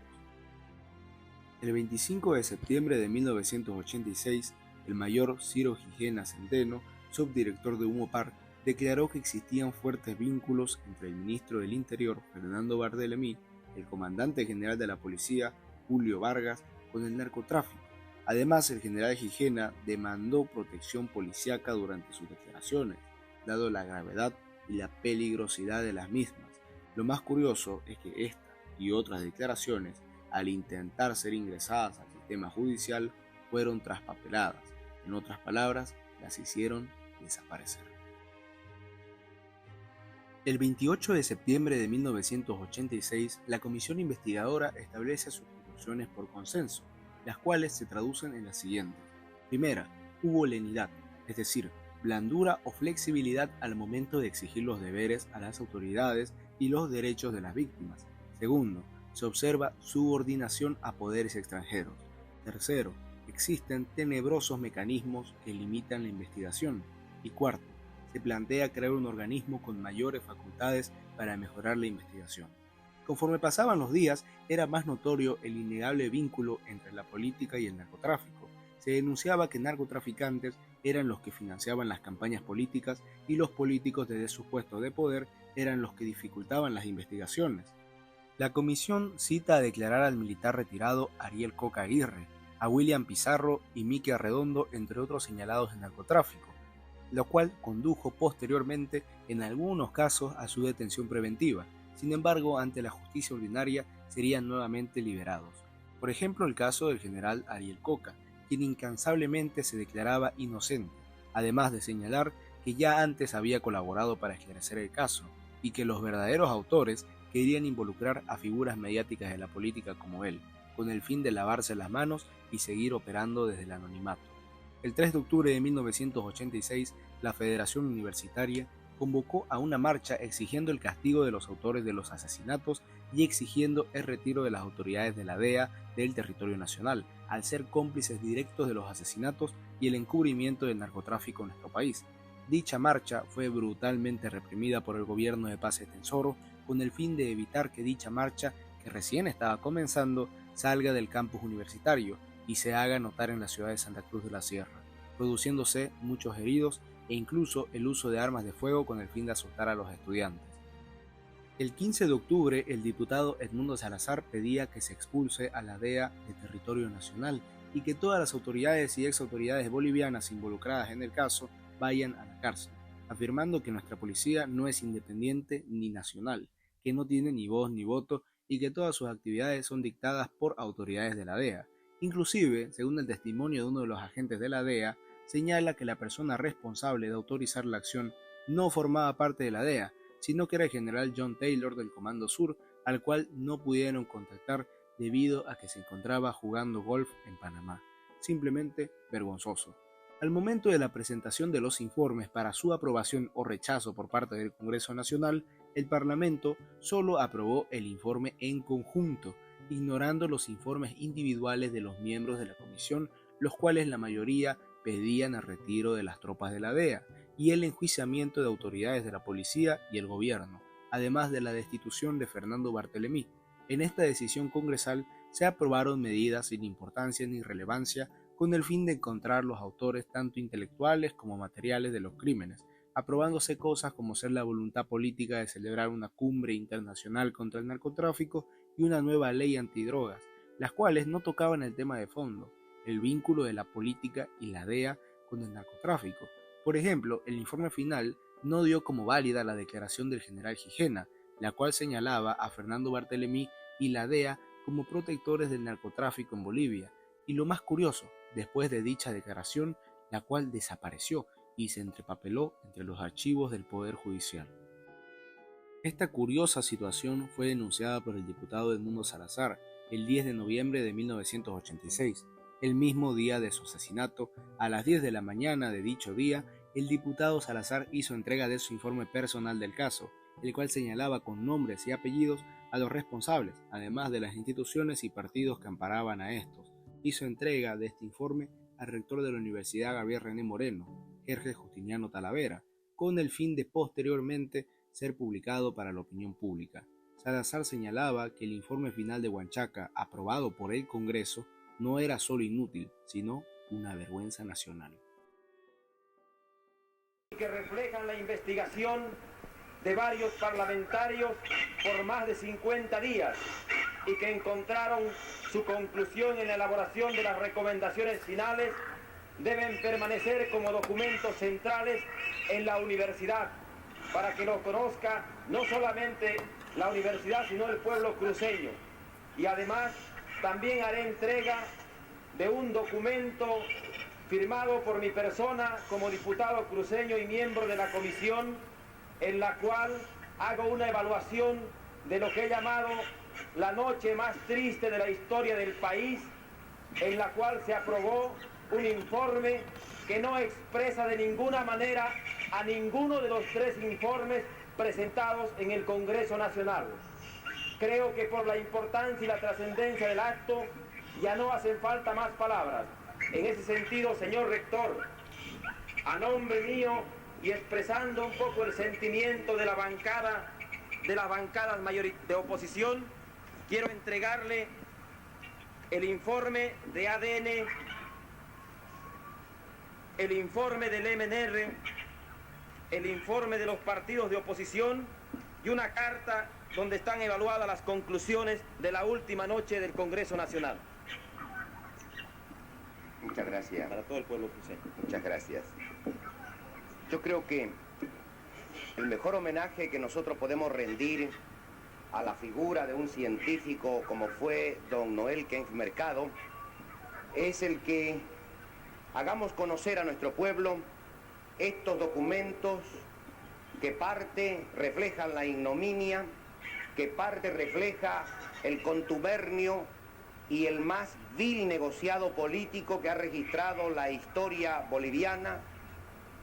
El 25 de septiembre de 1986, el mayor Ciro Gigena Centeno, subdirector de Humopar, declaró que existían fuertes vínculos entre el ministro del Interior, Fernando Barthelemy, el comandante general de la policía, Julio Vargas, con el narcotráfico, Además, el general Gijena demandó protección policíaca durante sus declaraciones, dado la gravedad y la peligrosidad de las mismas. Lo más curioso es que esta y otras declaraciones, al intentar ser ingresadas al sistema judicial, fueron traspapeladas. En otras palabras, las hicieron desaparecer. El 28 de septiembre de 1986, la comisión investigadora establece sus conclusiones por consenso, las cuales se traducen en las siguientes. Primera, hubo lenidad, es decir, blandura o flexibilidad al momento de exigir los deberes a las autoridades y los derechos de las víctimas. Segundo, se observa subordinación a poderes extranjeros. Tercero, existen tenebrosos mecanismos que limitan la investigación. Y cuarto, se plantea crear un organismo con mayores facultades para mejorar la investigación. Conforme pasaban los días, era más notorio el innegable vínculo entre la política y el narcotráfico. Se denunciaba que narcotraficantes eran los que financiaban las campañas políticas y los políticos desde sus puestos de poder eran los que dificultaban las investigaciones. La comisión cita a declarar al militar retirado Ariel Coca Aguirre, a William Pizarro y Miki Arredondo, entre otros señalados de narcotráfico, lo cual condujo posteriormente, en algunos casos, a su detención preventiva. Sin embargo, ante la justicia ordinaria serían nuevamente liberados. Por ejemplo, el caso del general Ariel Coca, quien incansablemente se declaraba inocente, además de señalar que ya antes había colaborado para esclarecer el caso, y que los verdaderos autores querían involucrar a figuras mediáticas de la política como él, con el fin de lavarse las manos y seguir operando desde el anonimato. El 3 de octubre de 1986, la Federación Universitaria convocó a una marcha exigiendo el castigo de los autores de los asesinatos y exigiendo el retiro de las autoridades de la DEA del territorio nacional, al ser cómplices directos de los asesinatos y el encubrimiento del narcotráfico en nuestro país. Dicha marcha fue brutalmente reprimida por el gobierno de Paz Estenssoro con el fin de evitar que dicha marcha, que recién estaba comenzando, salga del campus universitario y se haga notar en la ciudad de Santa Cruz de la Sierra, produciéndose muchos heridos e incluso el uso de armas de fuego con el fin de asustar a los estudiantes. El 15 de octubre, el diputado Edmundo Salazar pedía que se expulse a la DEA de territorio nacional y que todas las autoridades y exautoridades bolivianas involucradas en el caso vayan a la cárcel, afirmando que nuestra policía no es independiente ni nacional, que no tiene ni voz ni voto y que todas sus actividades son dictadas por autoridades de la DEA. Inclusive, según el testimonio de uno de los agentes de la DEA, señala que la persona responsable de autorizar la acción no formaba parte de la DEA, sino que era el general John Taylor del Comando Sur, al cual no pudieron contactar debido a que se encontraba jugando golf en Panamá. Simplemente vergonzoso. Al momento de la presentación de los informes para su aprobación o rechazo por parte del Congreso Nacional, el Parlamento solo aprobó el informe en conjunto, ignorando los informes individuales de los miembros de la comisión, los cuales la mayoría pedían el retiro de las tropas de la DEA y el enjuiciamiento de autoridades de la policía y el gobierno, además de la destitución de Fernando Barthelemy. En esta decisión congresal se aprobaron medidas sin importancia ni relevancia con el fin de encontrar los autores tanto intelectuales como materiales de los crímenes, aprobándose cosas como ser la voluntad política de celebrar una cumbre internacional contra el narcotráfico y una nueva ley antidrogas, las cuales no tocaban el tema de fondo, el vínculo de la política y la DEA con el narcotráfico. Por ejemplo, el informe final no dio como válida la declaración del general Gijena, la cual señalaba a Fernando Barthelemy y la DEA como protectores del narcotráfico en Bolivia, y lo más curioso, después de dicha declaración, la cual desapareció y se entrepapeló entre los archivos del Poder Judicial. Esta curiosa situación fue denunciada por el diputado Edmundo Salazar el 10 de noviembre de 1986, el mismo día de su asesinato. A las 10 de la mañana de dicho día, el diputado Salazar hizo entrega de su informe personal del caso, el cual señalaba con nombres y apellidos a los responsables, además de las instituciones y partidos que amparaban a estos. Hizo entrega de este informe al rector de la Universidad Gabriel René Moreno, Jorge Justiniano Talavera, con el fin de posteriormente ser publicado para la opinión pública. Salazar señalaba que el informe final de Huanchaca, aprobado por el Congreso, no era solo inútil, sino una vergüenza nacional. Que reflejan la investigación de varios parlamentarios por más de 50 días y que encontraron su conclusión en la elaboración de las recomendaciones finales deben permanecer como documentos centrales en la universidad, para que lo conozca no solamente la universidad, sino el pueblo cruceño. Y además también haré entrega de un documento firmado por mi persona como diputado cruceño y miembro de la comisión, en la cual hago una evaluación de lo que he llamado la noche más triste de la historia del país, en la cual se aprobó un informe que no expresa de ninguna manera a ninguno de los tres informes presentados en el Congreso Nacional. Creo que por la importancia y la trascendencia del acto ya no hacen falta más palabras. En ese sentido, señor rector, a nombre mío y expresando un poco el sentimiento de la bancada, de las bancadas de oposición, quiero entregarle el informe de ADN, el informe del MNR, el informe de los partidos de oposición y una carta donde están evaluadas las conclusiones de la última noche del Congreso Nacional. Muchas gracias. Para todo el pueblo cruceño. Muchas gracias. Yo creo que el mejor homenaje que nosotros podemos rendir a la figura de un científico como fue don Noel Kempf Mercado es el que hagamos conocer a nuestro pueblo estos documentos que parte reflejan la ignominia, que parte refleja el contubernio y el más vil negociado político que ha registrado la historia boliviana,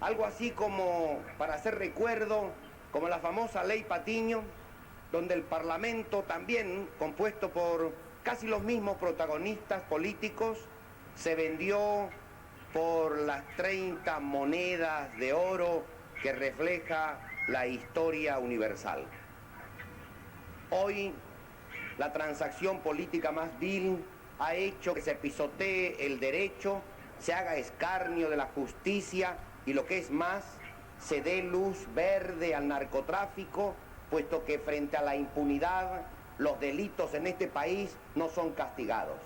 algo así como, para hacer recuerdo, como la famosa Ley Patiño, donde el Parlamento, también compuesto por casi los mismos protagonistas políticos, se vendió por las 30 monedas de oro que refleja la historia universal. Hoy, la transacción política más vil ha hecho que se pisotee el derecho, se haga escarnio de la justicia y, lo que es más, se dé luz verde al narcotráfico, puesto que frente a la impunidad los delitos en este país no son castigados.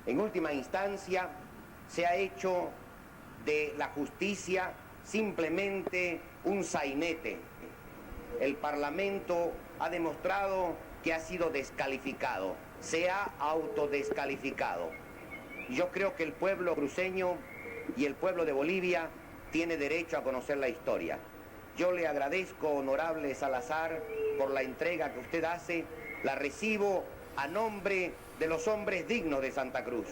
En última instancia, se ha hecho de la justicia simplemente un sainete. El Parlamento ha demostrado que ha sido descalificado, se ha autodescalificado. Yo creo que el pueblo cruceño y el pueblo de Bolivia tiene derecho a conocer la historia. Yo le agradezco, honorable Salazar, por la entrega que usted hace, la recibo a nombre de los hombres dignos de Santa Cruz.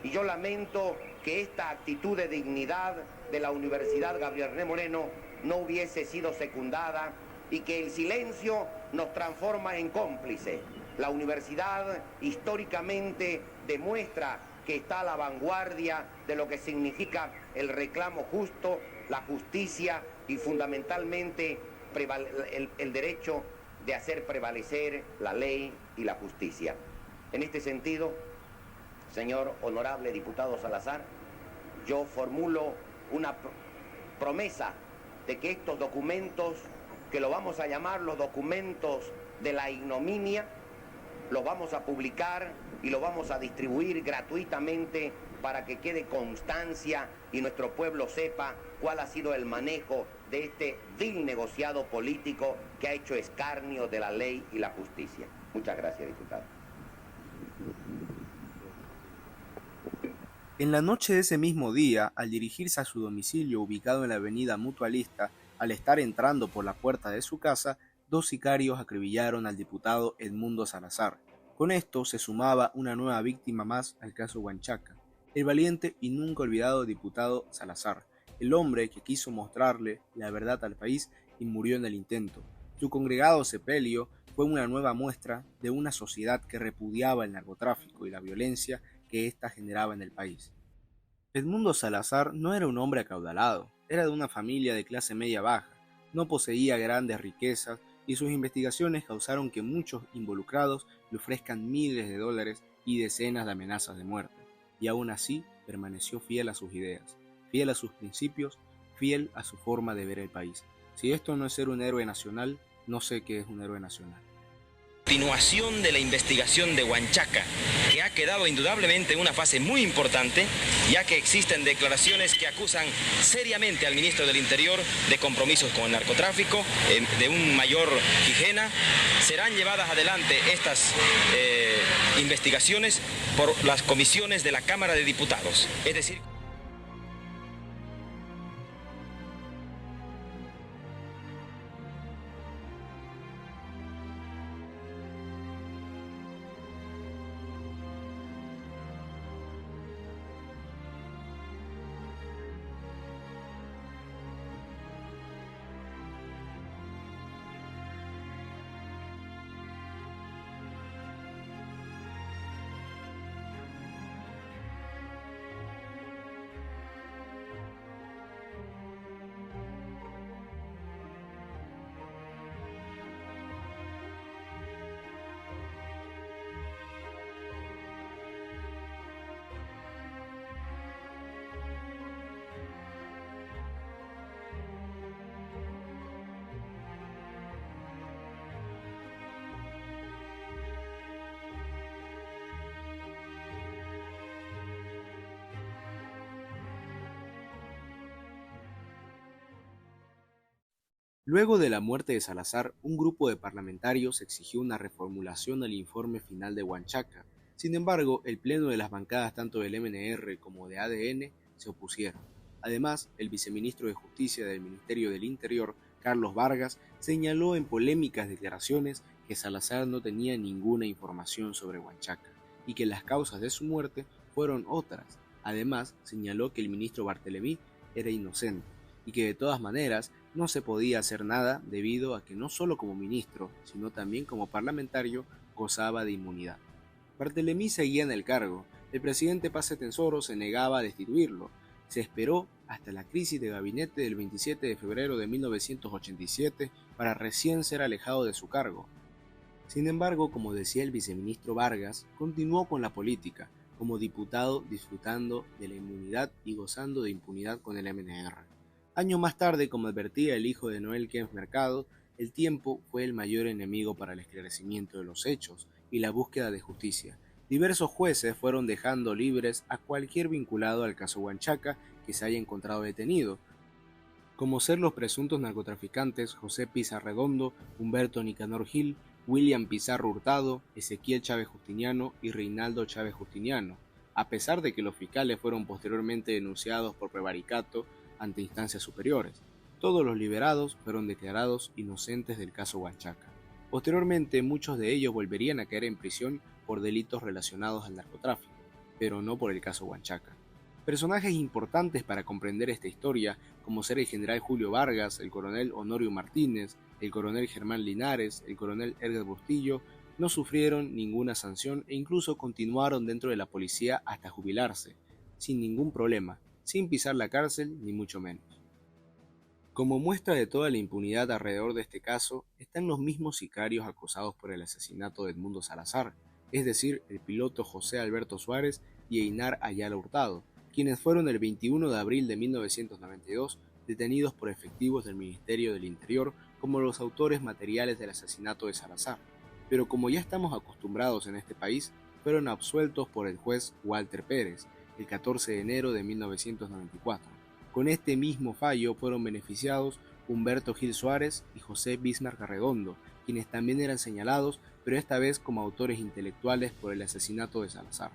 Y yo lamento que esta actitud de dignidad de la Universidad Gabriel René Moreno no hubiese sido secundada y que el silencio nos transforma en cómplice. La universidad históricamente demuestra que está a la vanguardia de lo que significa el reclamo justo, la justicia y fundamentalmente el derecho de hacer prevalecer la ley y la justicia. En este sentido, señor honorable diputado Salazar, yo formulo una promesa de que estos documentos, que lo vamos a llamar los documentos de la ignominia, los vamos a publicar y los vamos a distribuir gratuitamente para que quede constancia y nuestro pueblo sepa cuál ha sido el manejo de este vil negociado político que ha hecho escarnio de la ley y la justicia. Muchas gracias, diputado. En la noche de ese mismo día, al dirigirse a su domicilio ubicado en la avenida Mutualista, al estar entrando por la puerta de su casa, dos sicarios acribillaron al diputado Edmundo Salazar. Con esto se sumaba una nueva víctima más al caso Huanchaca, el valiente y nunca olvidado diputado Salazar, el hombre que quiso mostrarle la verdad al país y murió en el intento. Su congregado sepelio fue una nueva muestra de una sociedad que repudiaba el narcotráfico y la violencia que ésta generaba en el país. Edmundo Salazar no era un hombre acaudalado, era de una familia de clase media baja, no poseía grandes riquezas y sus investigaciones causaron que muchos involucrados le ofrezcan miles de dólares y decenas de amenazas de muerte, y aún así permaneció fiel a sus ideas, fiel a sus principios, fiel a su forma de ver el país. Si esto no es ser un héroe nacional, no sé qué es un héroe nacional. Continuación de la investigación de Huanchaca, que ha quedado indudablemente en una fase muy importante, ya que existen declaraciones que acusan seriamente al ministro del Interior de compromisos con el narcotráfico, de un mayor Quijena. Serán llevadas adelante estas investigaciones por las comisiones de la Cámara de Diputados, es decir... Luego de la muerte de Salazar, un grupo de parlamentarios exigió una reformulación al informe final de Huanchaca. Sin embargo, el pleno de las bancadas tanto del MNR como de ADN se opusieron. Además, el viceministro de Justicia del Ministerio del Interior, Carlos Vargas, señaló en polémicas declaraciones que Salazar no tenía ninguna información sobre Huanchaca y que las causas de su muerte fueron otras. Además, señaló que el ministro Barthelemy era inocente y que de todas maneras no se podía hacer nada debido a que no solo como ministro, sino también como parlamentario gozaba de inmunidad. Barthelemy seguía en el cargo, el presidente Paz Etenssoro se negaba a destituirlo, se esperó hasta la crisis de gabinete del 27 de febrero de 1987 para recién ser alejado de su cargo. Sin embargo, como decía el viceministro Vargas, continuó con la política, como diputado disfrutando de la inmunidad y gozando de impunidad con el MNR. Años más tarde, como advertía el hijo de Noel Kempf Mercado, el tiempo fue el mayor enemigo para el esclarecimiento de los hechos y la búsqueda de justicia. Diversos jueces fueron dejando libres a cualquier vinculado al caso Huanchaca que se haya encontrado detenido, como ser los presuntos narcotraficantes José Pizarredondo, Humberto Nicanor Gil, William Pizarro Hurtado, Ezequiel Chávez Justiniano y Reinaldo Chávez Justiniano, a pesar de que los fiscales fueron posteriormente denunciados por prevaricato ante instancias superiores. Todos los liberados fueron declarados inocentes del caso Huanchaca. Posteriormente, muchos de ellos volverían a caer en prisión por delitos relacionados al narcotráfico, pero no por el caso Huanchaca. Personajes importantes para comprender esta historia, como ser el general Julio Vargas, el coronel Honorio Martínez, el coronel Germán Linares, el coronel Edgar Bustillo, no sufrieron ninguna sanción e incluso continuaron dentro de la policía hasta jubilarse, sin ningún problema, sin pisar la cárcel ni mucho menos. Como muestra de toda la impunidad alrededor de este caso, están los mismos sicarios acusados por el asesinato de Edmundo Salazar, es decir, el piloto José Alberto Suárez y Einar Ayala Hurtado, quienes fueron el 21 de abril de 1992 detenidos por efectivos del Ministerio del Interior como los autores materiales del asesinato de Salazar, pero como ya estamos acostumbrados en este país, fueron absueltos por el juez Walter Pérez, el 14 de enero de 1994. Con este mismo fallo fueron beneficiados Humberto Gil Suárez y José Bismarck Arredondo, quienes también eran señalados, pero esta vez como autores intelectuales por el asesinato de Salazar.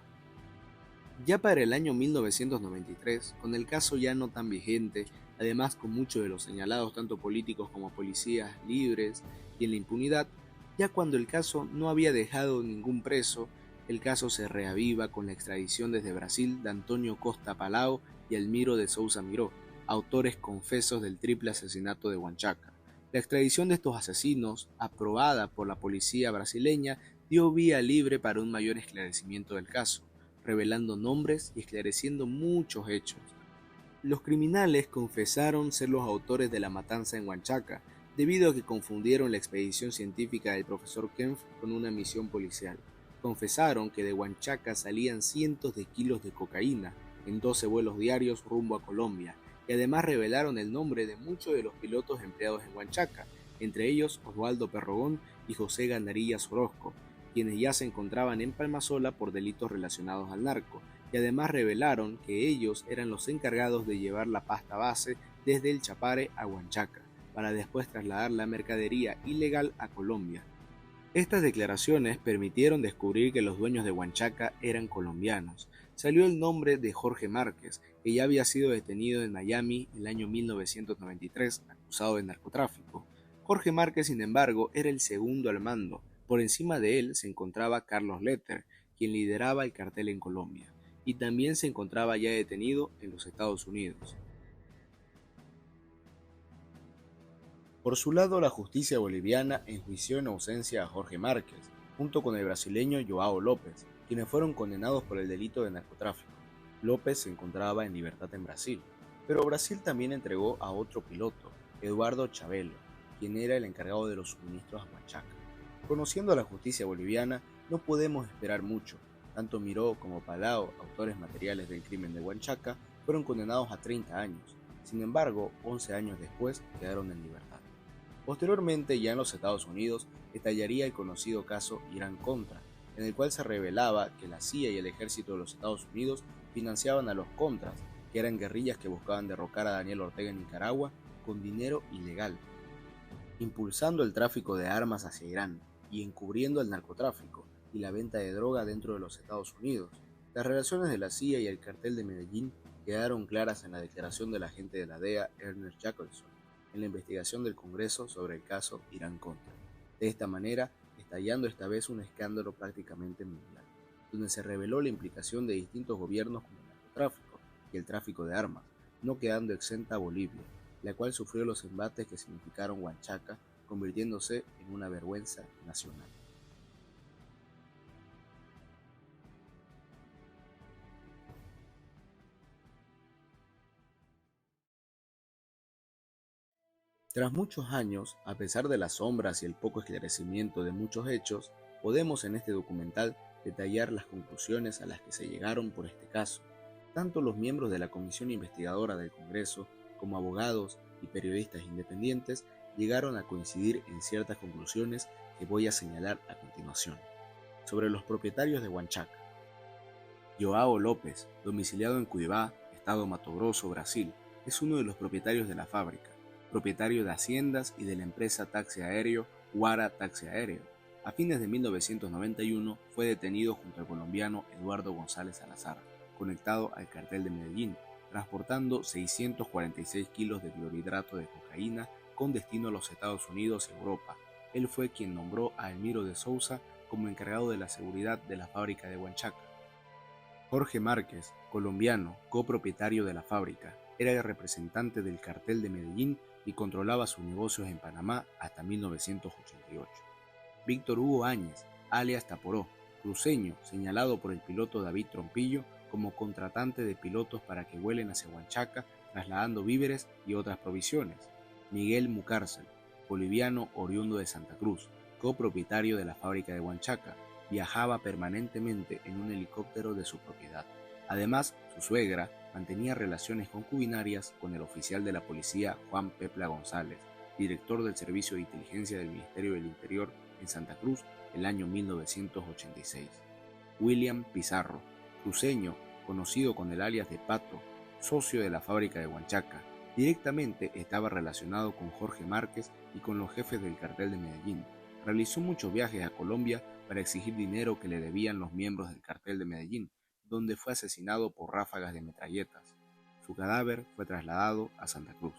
Ya para el año 1993, con el caso ya no tan vigente, además con muchos de los señalados tanto políticos como policías libres y en la impunidad, ya cuando el caso no había dejado ningún preso, el caso se reaviva con la extradición desde Brasil de Antonio Costa Palau y Elmiro de Souza Miró, autores confesos del triple asesinato de Huanchaca. La extradición de estos asesinos, aprobada por la policía brasileña, dio vía libre para un mayor esclarecimiento del caso, revelando nombres y esclareciendo muchos hechos. Los criminales confesaron ser los autores de la matanza en Huanchaca, debido a que confundieron la expedición científica del profesor Kempf con una misión policial. Confesaron que de Huanchaca salían cientos de kilos de cocaína en 12 vuelos diarios rumbo a Colombia, y además revelaron el nombre de muchos de los pilotos empleados en Huanchaca, entre ellos Osvaldo Perrogón y José Gandarillas Orozco, quienes ya se encontraban en Palmasola por delitos relacionados al narco, y además revelaron que ellos eran los encargados de llevar la pasta base desde el Chapare a Huanchaca, para después trasladar la mercadería ilegal a Colombia. Estas declaraciones permitieron descubrir que los dueños de Huanchaca eran colombianos. Salió el nombre de Jorge Márquez, que ya había sido detenido en Miami en el año 1993, acusado de narcotráfico. Jorge Márquez, sin embargo, era el segundo al mando. Por encima de él se encontraba Carlos Letter, quien lideraba el cartel en Colombia, y también se encontraba ya detenido en los Estados Unidos. Por su lado, la justicia boliviana enjuició en ausencia a Jorge Márquez, junto con el brasileño Joao López, quienes fueron condenados por el delito de narcotráfico. López se encontraba en libertad en Brasil, pero Brasil también entregó a otro piloto, Eduardo Chavelo, quien era el encargado de los suministros a Huanchaca. Conociendo a la justicia boliviana, no podemos esperar mucho. Tanto Miró como Palau, autores materiales del crimen de Huanchaca, fueron condenados a 30 años. Sin embargo, 11 años después quedaron en libertad. Posteriormente, ya en los Estados Unidos, estallaría el conocido caso Irán-Contra, en el cual se revelaba que la CIA y el ejército de los Estados Unidos financiaban a los Contras, que eran guerrillas que buscaban derrocar a Daniel Ortega en Nicaragua con dinero ilegal, impulsando el tráfico de armas hacia Irán y encubriendo el narcotráfico y la venta de droga dentro de los Estados Unidos. Las relaciones de la CIA y el cartel de Medellín quedaron claras en la declaración del agente de la DEA, Ernest Jacobson, en la investigación del Congreso sobre el caso Irán-Contra. De esta manera, estallando esta vez un escándalo prácticamente mundial, donde se reveló la implicación de distintos gobiernos con el narcotráfico y el tráfico de armas, no quedando exenta a Bolivia, la cual sufrió los embates que significaron Huanchaca, convirtiéndose en una vergüenza nacional. Tras muchos años, a pesar de las sombras y el poco esclarecimiento de muchos hechos, podemos en este documental detallar las conclusiones a las que se llegaron por este caso. Tanto los miembros de la Comisión Investigadora del Congreso, como abogados y periodistas independientes, llegaron a coincidir en ciertas conclusiones que voy a señalar a continuación. Sobre los propietarios de Huanchaca. Joao López, domiciliado en Cuiabá, estado Mato Grosso, Brasil, es uno de los propietarios de la fábrica, propietario de haciendas y de la empresa taxi aéreo Huara Taxi Aéreo. A fines de 1991 fue detenido junto al colombiano Eduardo González Salazar, conectado al cartel de Medellín, transportando 646 kilos de clorhidrato de cocaína con destino a los Estados Unidos y Europa. Él fue quien nombró a Elmiro de Souza como encargado de la seguridad de la fábrica de Huanchaca. Jorge Márquez, colombiano, copropietario de la fábrica, era el representante del cartel de Medellín y controlaba sus negocios en Panamá hasta 1988. Víctor Hugo Áñez, alias Taporó, cruceño, señalado por el piloto David Trompillo como contratante de pilotos para que vuelen hacia Huanchaca, trasladando víveres y otras provisiones. Miguel Mucárcel, boliviano oriundo de Santa Cruz, copropietario de la fábrica de Huanchaca, viajaba permanentemente en un helicóptero de su propiedad. Además, su suegra mantenía relaciones concubinarias con el oficial de la policía Juan Pepla González, director del Servicio de Inteligencia del Ministerio del Interior en Santa Cruz el año 1986. William Pizarro, cruceño, conocido con el alias de Pato, socio de la fábrica de Huanchaca, directamente estaba relacionado con Jorge Márquez y con los jefes del cartel de Medellín. Realizó muchos viajes a Colombia para exigir dinero que le debían los miembros del cartel de Medellín, donde fue asesinado por ráfagas de metralletas. Su cadáver fue trasladado a Santa Cruz.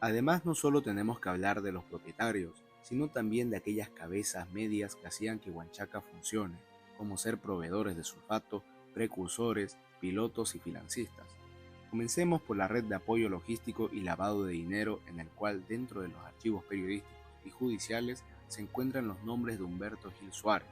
Además, no solo tenemos que hablar de los propietarios, sino también de aquellas cabezas medias que hacían que Huanchaca funcione, como ser proveedores de sulfato, precursores, pilotos y financistas. Comencemos por la red de apoyo logístico y lavado de dinero, en el cual dentro de los archivos periodísticos y judiciales se encuentran los nombres de Humberto Gil Suárez,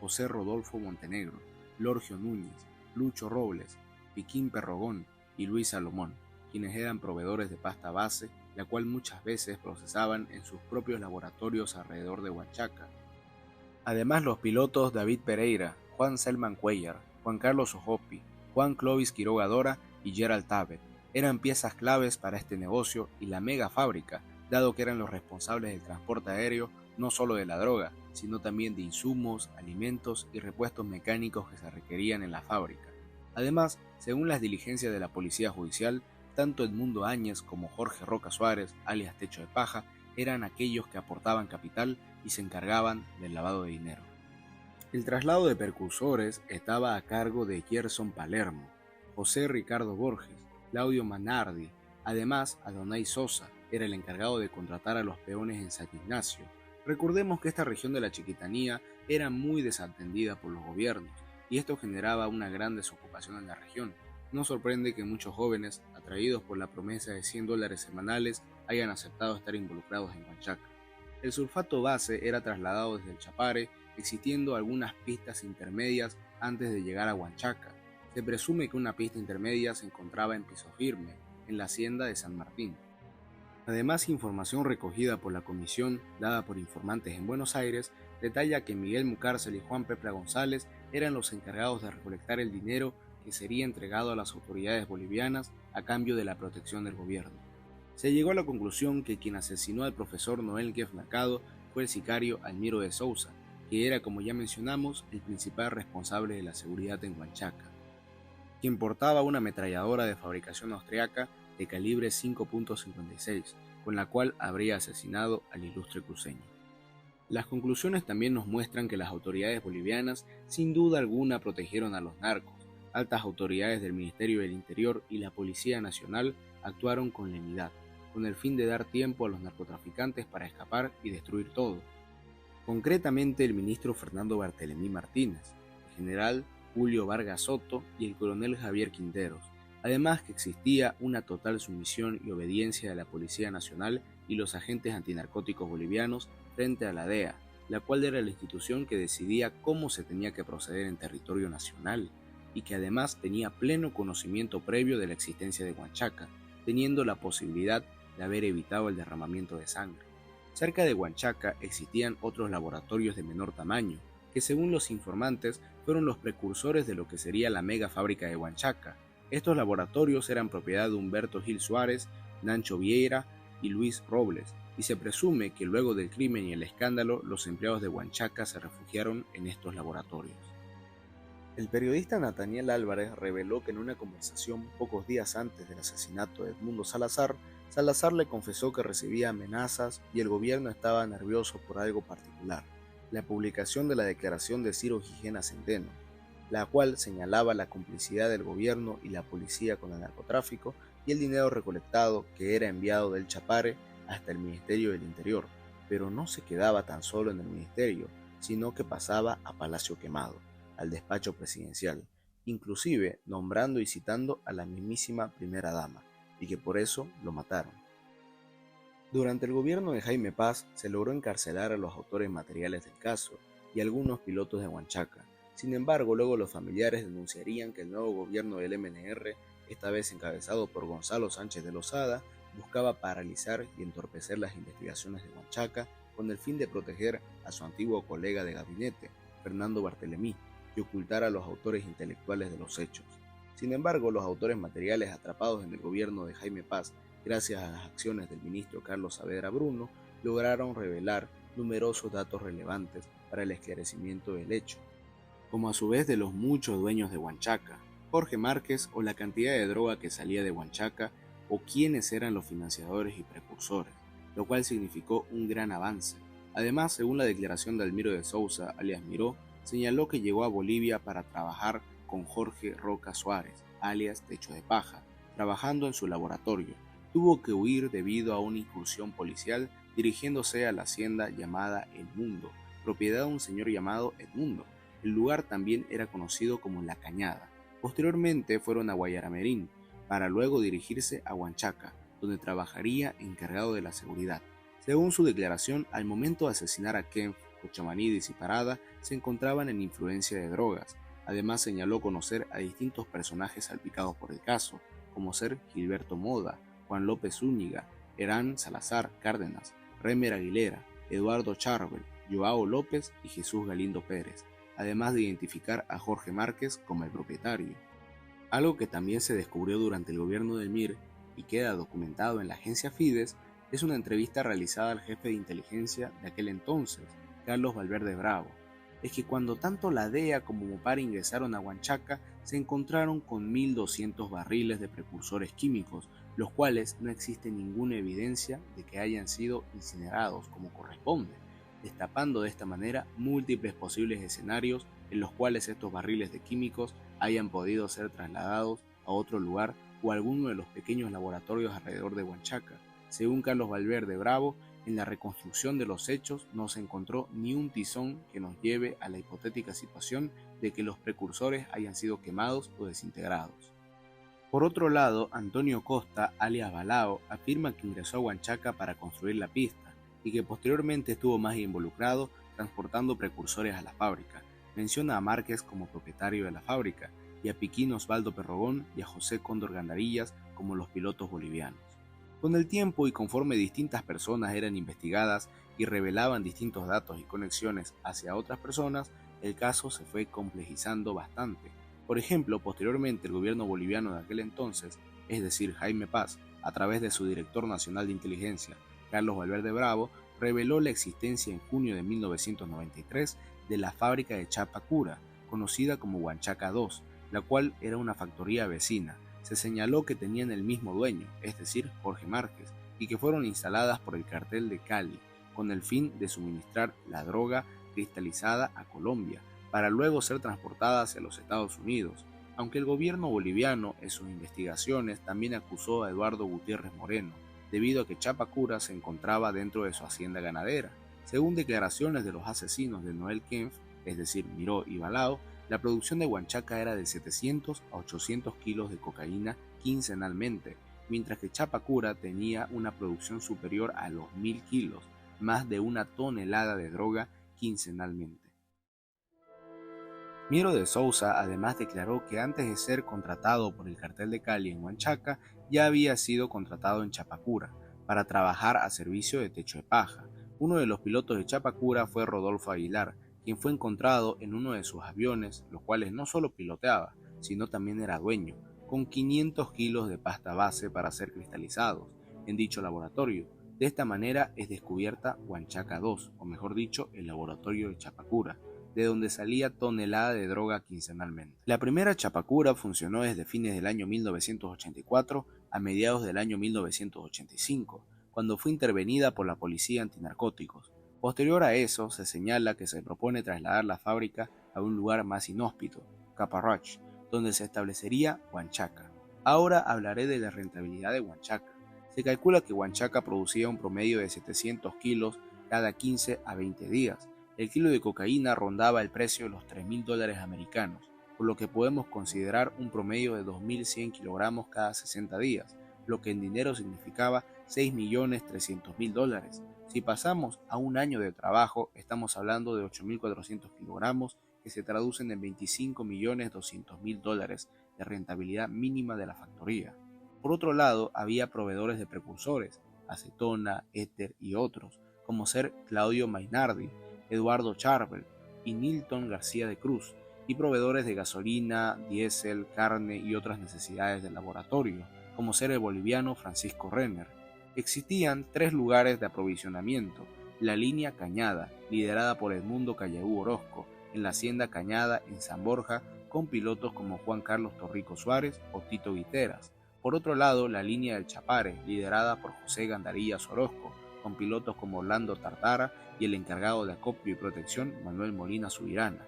José Rodolfo Montenegro, Lorgio Núñez, Lucho Robles, Piquín Perrogón y Luis Salomón, quienes eran proveedores de pasta base, la cual muchas veces procesaban en sus propios laboratorios alrededor de Huanchaca. Además, los pilotos David Pereira, Juan Selman Cuellar, Juan Carlos Ojopi, Juan Clovis Quiroga Dora y Gerald Tabet eran piezas claves para este negocio y la mega fábrica dado que eran los responsables del transporte aéreo no solo de la droga, sino también de insumos, alimentos y repuestos mecánicos que se requerían en la fábrica. Además, según las diligencias de la Policía Judicial, tanto Edmundo Áñez como Jorge Roca Suárez, alias Techo de Paja, eran aquellos que aportaban capital y se encargaban del lavado de dinero. El traslado de precursores estaba a cargo de Gerson Palermo, José Ricardo Borges, Claudio Manardi. Además, Adonai Sosa era el encargado de contratar a los peones en San Ignacio. Recordemos que esta región de la Chiquitanía era muy desatendida por los gobiernos, y esto generaba una gran desocupación en la región. No sorprende que muchos jóvenes, atraídos por la promesa de $100 semanales, hayan aceptado estar involucrados en Huanchaca. El sulfato base era trasladado desde el Chapare, existiendo algunas pistas intermedias antes de llegar a Huanchaca. Se presume que una pista intermedia se encontraba en Piso Firme, en la hacienda de San Martín. Además, información recogida por la comisión, dada por informantes en Buenos Aires, detalla que Miguel Mucárcel y Juan Pepla González eran los encargados de recolectar el dinero que sería entregado a las autoridades bolivianas a cambio de la protección del gobierno. Se llegó a la conclusión que quien asesinó al profesor Noel Guef Mercado fue el sicario Almiro de Sousa, que era, como ya mencionamos, el principal responsable de la seguridad en Huanchaca, quien portaba una ametralladora de fabricación austriaca de calibre 5.56, con la cual habría asesinado al ilustre cruceño. Las conclusiones también nos muestran que las autoridades bolivianas sin duda alguna protegieron a los narcos. Altas autoridades del Ministerio del Interior y la Policía Nacional actuaron con lenidad, con el fin de dar tiempo a los narcotraficantes para escapar y destruir todo. Concretamente el ministro Fernando Barthelemy Martínez, el general Julio Vargas Soto y el coronel Javier Quinteros. Además que existía una total sumisión y obediencia de la Policía Nacional y los agentes antinarcóticos bolivianos frente a la DEA, la cual era la institución que decidía cómo se tenía que proceder en territorio nacional, y que además tenía pleno conocimiento previo de la existencia de Huanchaca, teniendo la posibilidad de haber evitado el derramamiento de sangre. Cerca de Huanchaca existían otros laboratorios de menor tamaño, que según los informantes fueron los precursores de lo que sería la mega fábrica de Huanchaca. Estos laboratorios eran propiedad de Humberto Gil Suárez, Nancho Vieira y Luis Robles, y se presume que luego del crimen y el escándalo los empleados de Huanchaca se refugiaron en estos laboratorios. El periodista Nathaniel Álvarez reveló que en una conversación pocos días antes del asesinato de Edmundo Salazar, Salazar le confesó que recibía amenazas y el gobierno estaba nervioso por algo particular, la publicación de la declaración de Ciro Gigena Centeno, la cual señalaba la complicidad del gobierno y la policía con el narcotráfico y el dinero recolectado que era enviado del Chapare hasta el Ministerio del Interior, pero no se quedaba tan solo en el ministerio, sino que pasaba a Palacio Quemado, al despacho presidencial, inclusive nombrando y citando a la mismísima primera dama, y que por eso lo mataron. Durante el gobierno de Jaime Paz se logró encarcelar a los autores materiales del caso y algunos pilotos de Huanchaca. Sin embargo, luego los familiares denunciarían que el nuevo gobierno del MNR, esta vez encabezado por Gonzalo Sánchez de Lozada, buscaba paralizar y entorpecer las investigaciones de Huanchaca con el fin de proteger a su antiguo colega de gabinete, Fernando Barthelemy, y ocultar a los autores intelectuales de los hechos. Sin embargo, los autores materiales atrapados en el gobierno de Jaime Paz, gracias a las acciones del ministro Carlos Saavedra Bruno, lograron revelar numerosos datos relevantes para el esclarecimiento del hecho, como a su vez de los muchos dueños de Huanchaca, Jorge Márquez o la cantidad de droga que salía de Huanchaca o quiénes eran los financiadores y precursores, lo cual significó un gran avance. Además, según la declaración de Almiro de Sousa, alias Miró, señaló que llegó a Bolivia para trabajar con Jorge Roca Suárez, alias Techo de Paja, trabajando en su laboratorio. Tuvo que huir debido a una incursión policial dirigiéndose a la hacienda llamada El Mundo, propiedad de un señor llamado Edmundo. El lugar también era conocido como La Cañada. Posteriormente fueron a Guayaramerín, para luego dirigirse a Huanchaca, donde trabajaría encargado de la seguridad. Según su declaración, al momento de asesinar a Kempf, Cochamanidis y Parada, se encontraban en influencia de drogas. Además señaló conocer a distintos personajes salpicados por el caso, como ser Gilberto Moda, Juan López Zúñiga, Herán Salazar Cárdenas, Remer Aguilera, Eduardo Charbel, Joao López y Jesús Galindo Pérez, además de identificar a Jorge Márquez como el propietario. Algo que también se descubrió durante el gobierno de Mir y queda documentado en la agencia Fides es una entrevista realizada al jefe de inteligencia de aquel entonces, Carlos Valverde Bravo. Es que cuando tanto la DEA como Mopar ingresaron a Huanchaca, se encontraron con 1.200 barriles de precursores químicos, los cuales no existe ninguna evidencia de que hayan sido incinerados como corresponde, destapando de esta manera múltiples posibles escenarios en los cuales estos barriles de químicos hayan podido ser trasladados a otro lugar o a alguno de los pequeños laboratorios alrededor de Huanchaca. Según Carlos Valverde Bravo, en la reconstrucción de los hechos no se encontró ni un tizón que nos lleve a la hipotética situación de que los precursores hayan sido quemados o desintegrados. Por otro lado, Antonio Costa, alias Balao, afirma que ingresó a Huanchaca para construir la pista y que posteriormente estuvo más involucrado transportando precursores a la fábrica. Menciona a Márquez como propietario de la fábrica y a Piquín Osvaldo Perrogón y a José Cóndor Gandarillas como los pilotos bolivianos. Con el tiempo y conforme distintas personas eran investigadas y revelaban distintos datos y conexiones hacia otras personas, el caso se fue complejizando bastante. Por ejemplo, posteriormente el gobierno boliviano de aquel entonces, es decir, Jaime Paz, a través de su director nacional de inteligencia, Carlos Valverde Bravo, reveló la existencia en junio de 1993 de la fábrica de chapa cura, conocida como Huanchaca II, la cual era una factoría vecina. Se señaló que tenían el mismo dueño, es decir, Jorge Márquez, y que fueron instaladas por el cartel de Cali, con el fin de suministrar la droga cristalizada a Colombia, para luego ser transportada hacia los Estados Unidos, aunque el gobierno boliviano en sus investigaciones también acusó a Eduardo Gutiérrez Moreno, debido a que chapa cura se encontraba dentro de su hacienda ganadera. Según declaraciones de los asesinos de Noel Kempf, es decir, Miró y Balao, la producción de Huanchaca era de 700 a 800 kilos de cocaína quincenalmente, mientras que chapa cura tenía una producción superior a los 1000 kilos, más de 1 tonelada de droga quincenalmente. Miro de Souza además declaró que antes de ser contratado por el cartel de Cali en Huanchaca, ya había sido contratado en chapa cura para trabajar a servicio de Techo de Paja. Uno de los pilotos de chapa cura fue Rodolfo Aguilar, quien fue encontrado en uno de sus aviones, los cuales no solo piloteaba, sino también era dueño, con 500 kilos de pasta base para ser cristalizados en dicho laboratorio. De esta manera es descubierta Huanchaca II, o mejor dicho, el laboratorio de chapa cura, de donde salía tonelada de droga quincenalmente. La primera chapa cura funcionó desde fines del año 1984 a mediados del año 1985, cuando fue intervenida por la policía antinarcóticos. Posterior a eso, se señala que se propone trasladar la fábrica a un lugar más inhóspito, Caparrach, donde se establecería Huanchaca. Ahora hablaré de la rentabilidad de Huanchaca. Se calcula que Huanchaca producía un promedio de 700 kilos cada 15 a 20 días. El kilo de cocaína rondaba el precio de los $3.000 americanos, por lo que podemos considerar un promedio de 2.100 kilogramos cada 60 días, lo que en dinero significaba $6.300.000. Si pasamos a un año de trabajo, estamos hablando de 8.400 kilogramos, que se traducen en $25.200.000 de rentabilidad mínima de la factoría. Por otro lado, había proveedores de precursores, acetona, éter y otros, como ser Claudio Mainardi, Eduardo Charbel y Nilton García de Cruz, y proveedores de gasolina, diésel, carne y otras necesidades del laboratorio, como ser el boliviano Francisco Renner. Existían 3 lugares de aprovisionamiento: la línea Cañada, liderada por Edmundo Callaú Orozco, en la hacienda Cañada en San Borja, con pilotos como Juan Carlos Torrico Suárez o Tito Guiteras. Por otro lado, la línea del Chapare, liderada por José Gandarillas Orozco, con pilotos como Orlando Tartara y el encargado de acopio y protección, Manuel Molina Subirana.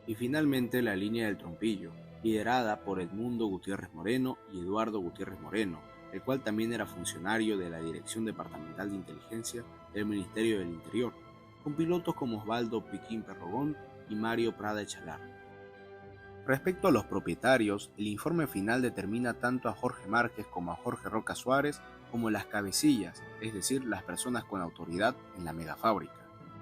Y finalmente la línea del Trompillo, liderada por Edmundo Gutiérrez Moreno y Eduardo Gutiérrez Moreno, el cual también era funcionario de la Dirección Departamental de Inteligencia del Ministerio del Interior, con pilotos como Osvaldo Piquín Perrogón y Mario Prada Echalar. Respecto a los propietarios, el informe final determina tanto a Jorge Márquez como a Jorge Roca Suárez como las cabecillas, es decir, las personas con autoridad en la megafábrica.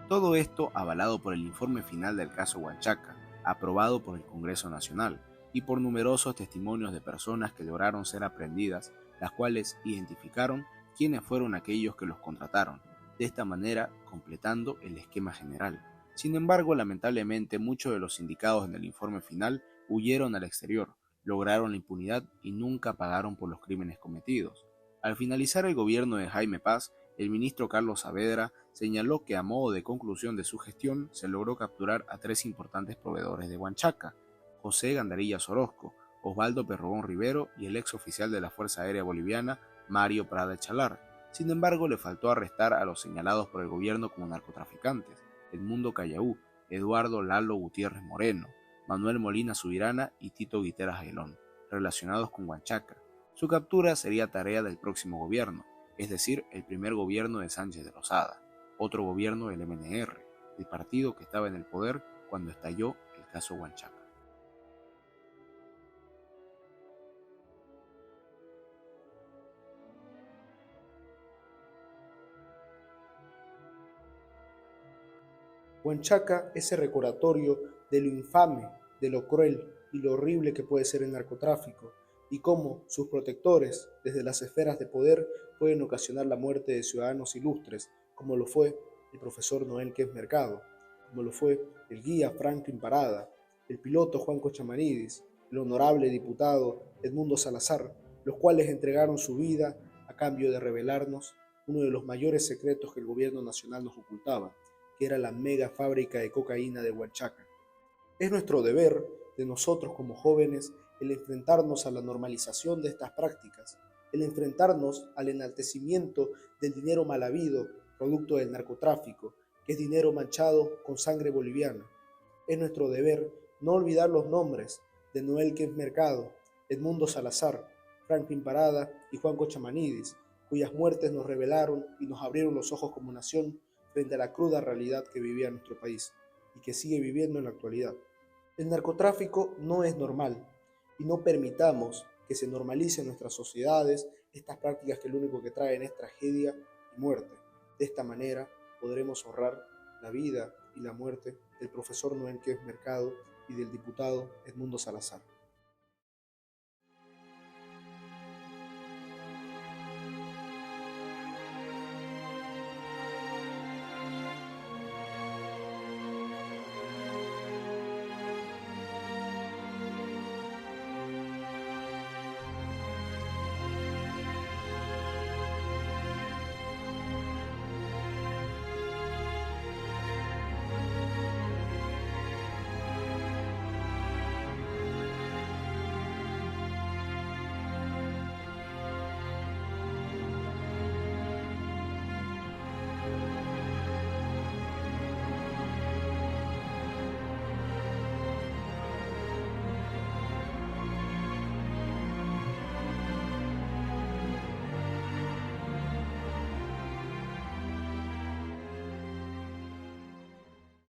Todo esto avalado por el informe final del caso Huanchaca, aprobado por el Congreso Nacional, y por numerosos testimonios de personas que lograron ser aprehendidas, las cuales identificaron quiénes fueron aquellos que los contrataron, de esta manera completando el esquema general. Sin embargo, lamentablemente, muchos de los indicados en el informe final huyeron al exterior, lograron la impunidad y nunca pagaron por los crímenes cometidos. Al finalizar el gobierno de Jaime Paz, el ministro Carlos Saavedra señaló que a modo de conclusión de su gestión se logró capturar a 3 importantes proveedores de Huanchaca: José Gandarillas Orozco, Osvaldo Perrogón Rivero y el ex oficial de la Fuerza Aérea Boliviana, Mario Prada Echalar. Sin embargo, le faltó arrestar a los señalados por el gobierno como narcotraficantes: Edmundo Callaú, Eduardo Lalo Gutiérrez Moreno, Manuel Molina Subirana y Tito Guiteras Ailón, relacionados con Huanchaca. Su captura sería tarea del próximo gobierno, es decir, el primer gobierno de Sánchez de Lozada, otro gobierno del MNR, el partido que estaba en el poder cuando estalló el caso Huanchaca. Huanchaca es el recordatorio de lo infame, de lo cruel y lo horrible que puede ser el narcotráfico, y cómo sus protectores, desde las esferas de poder, pueden ocasionar la muerte de ciudadanos ilustres, como lo fue el profesor Noel Quez Mercado, como lo fue el guía Franklin Parada, el piloto Juan Cochamanidis, el honorable diputado Edmundo Salazar, los cuales entregaron su vida a cambio de revelarnos uno de los mayores secretos que el gobierno nacional nos ocultaba, que era la mega fábrica de cocaína de Huanchaca. Es nuestro deber, de nosotros como jóvenes, el enfrentarnos a la normalización de estas prácticas, el enfrentarnos al enaltecimiento del dinero mal habido, producto del narcotráfico, que es dinero manchado con sangre boliviana. Es nuestro deber no olvidar los nombres de Noel Quez Mercado, Edmundo Salazar, Franklin Parada y Juan Cochamanidis, cuyas muertes nos revelaron y nos abrieron los ojos como nación frente a la cruda realidad que vivía nuestro país y que sigue viviendo en la actualidad. El narcotráfico no es normal y no permitamos que se normalice en nuestras sociedades estas prácticas que lo único que traen es tragedia y muerte. De esta manera podremos ahorrar la vida y la muerte del profesor Noel Quez Mercado y del diputado Edmundo Salazar.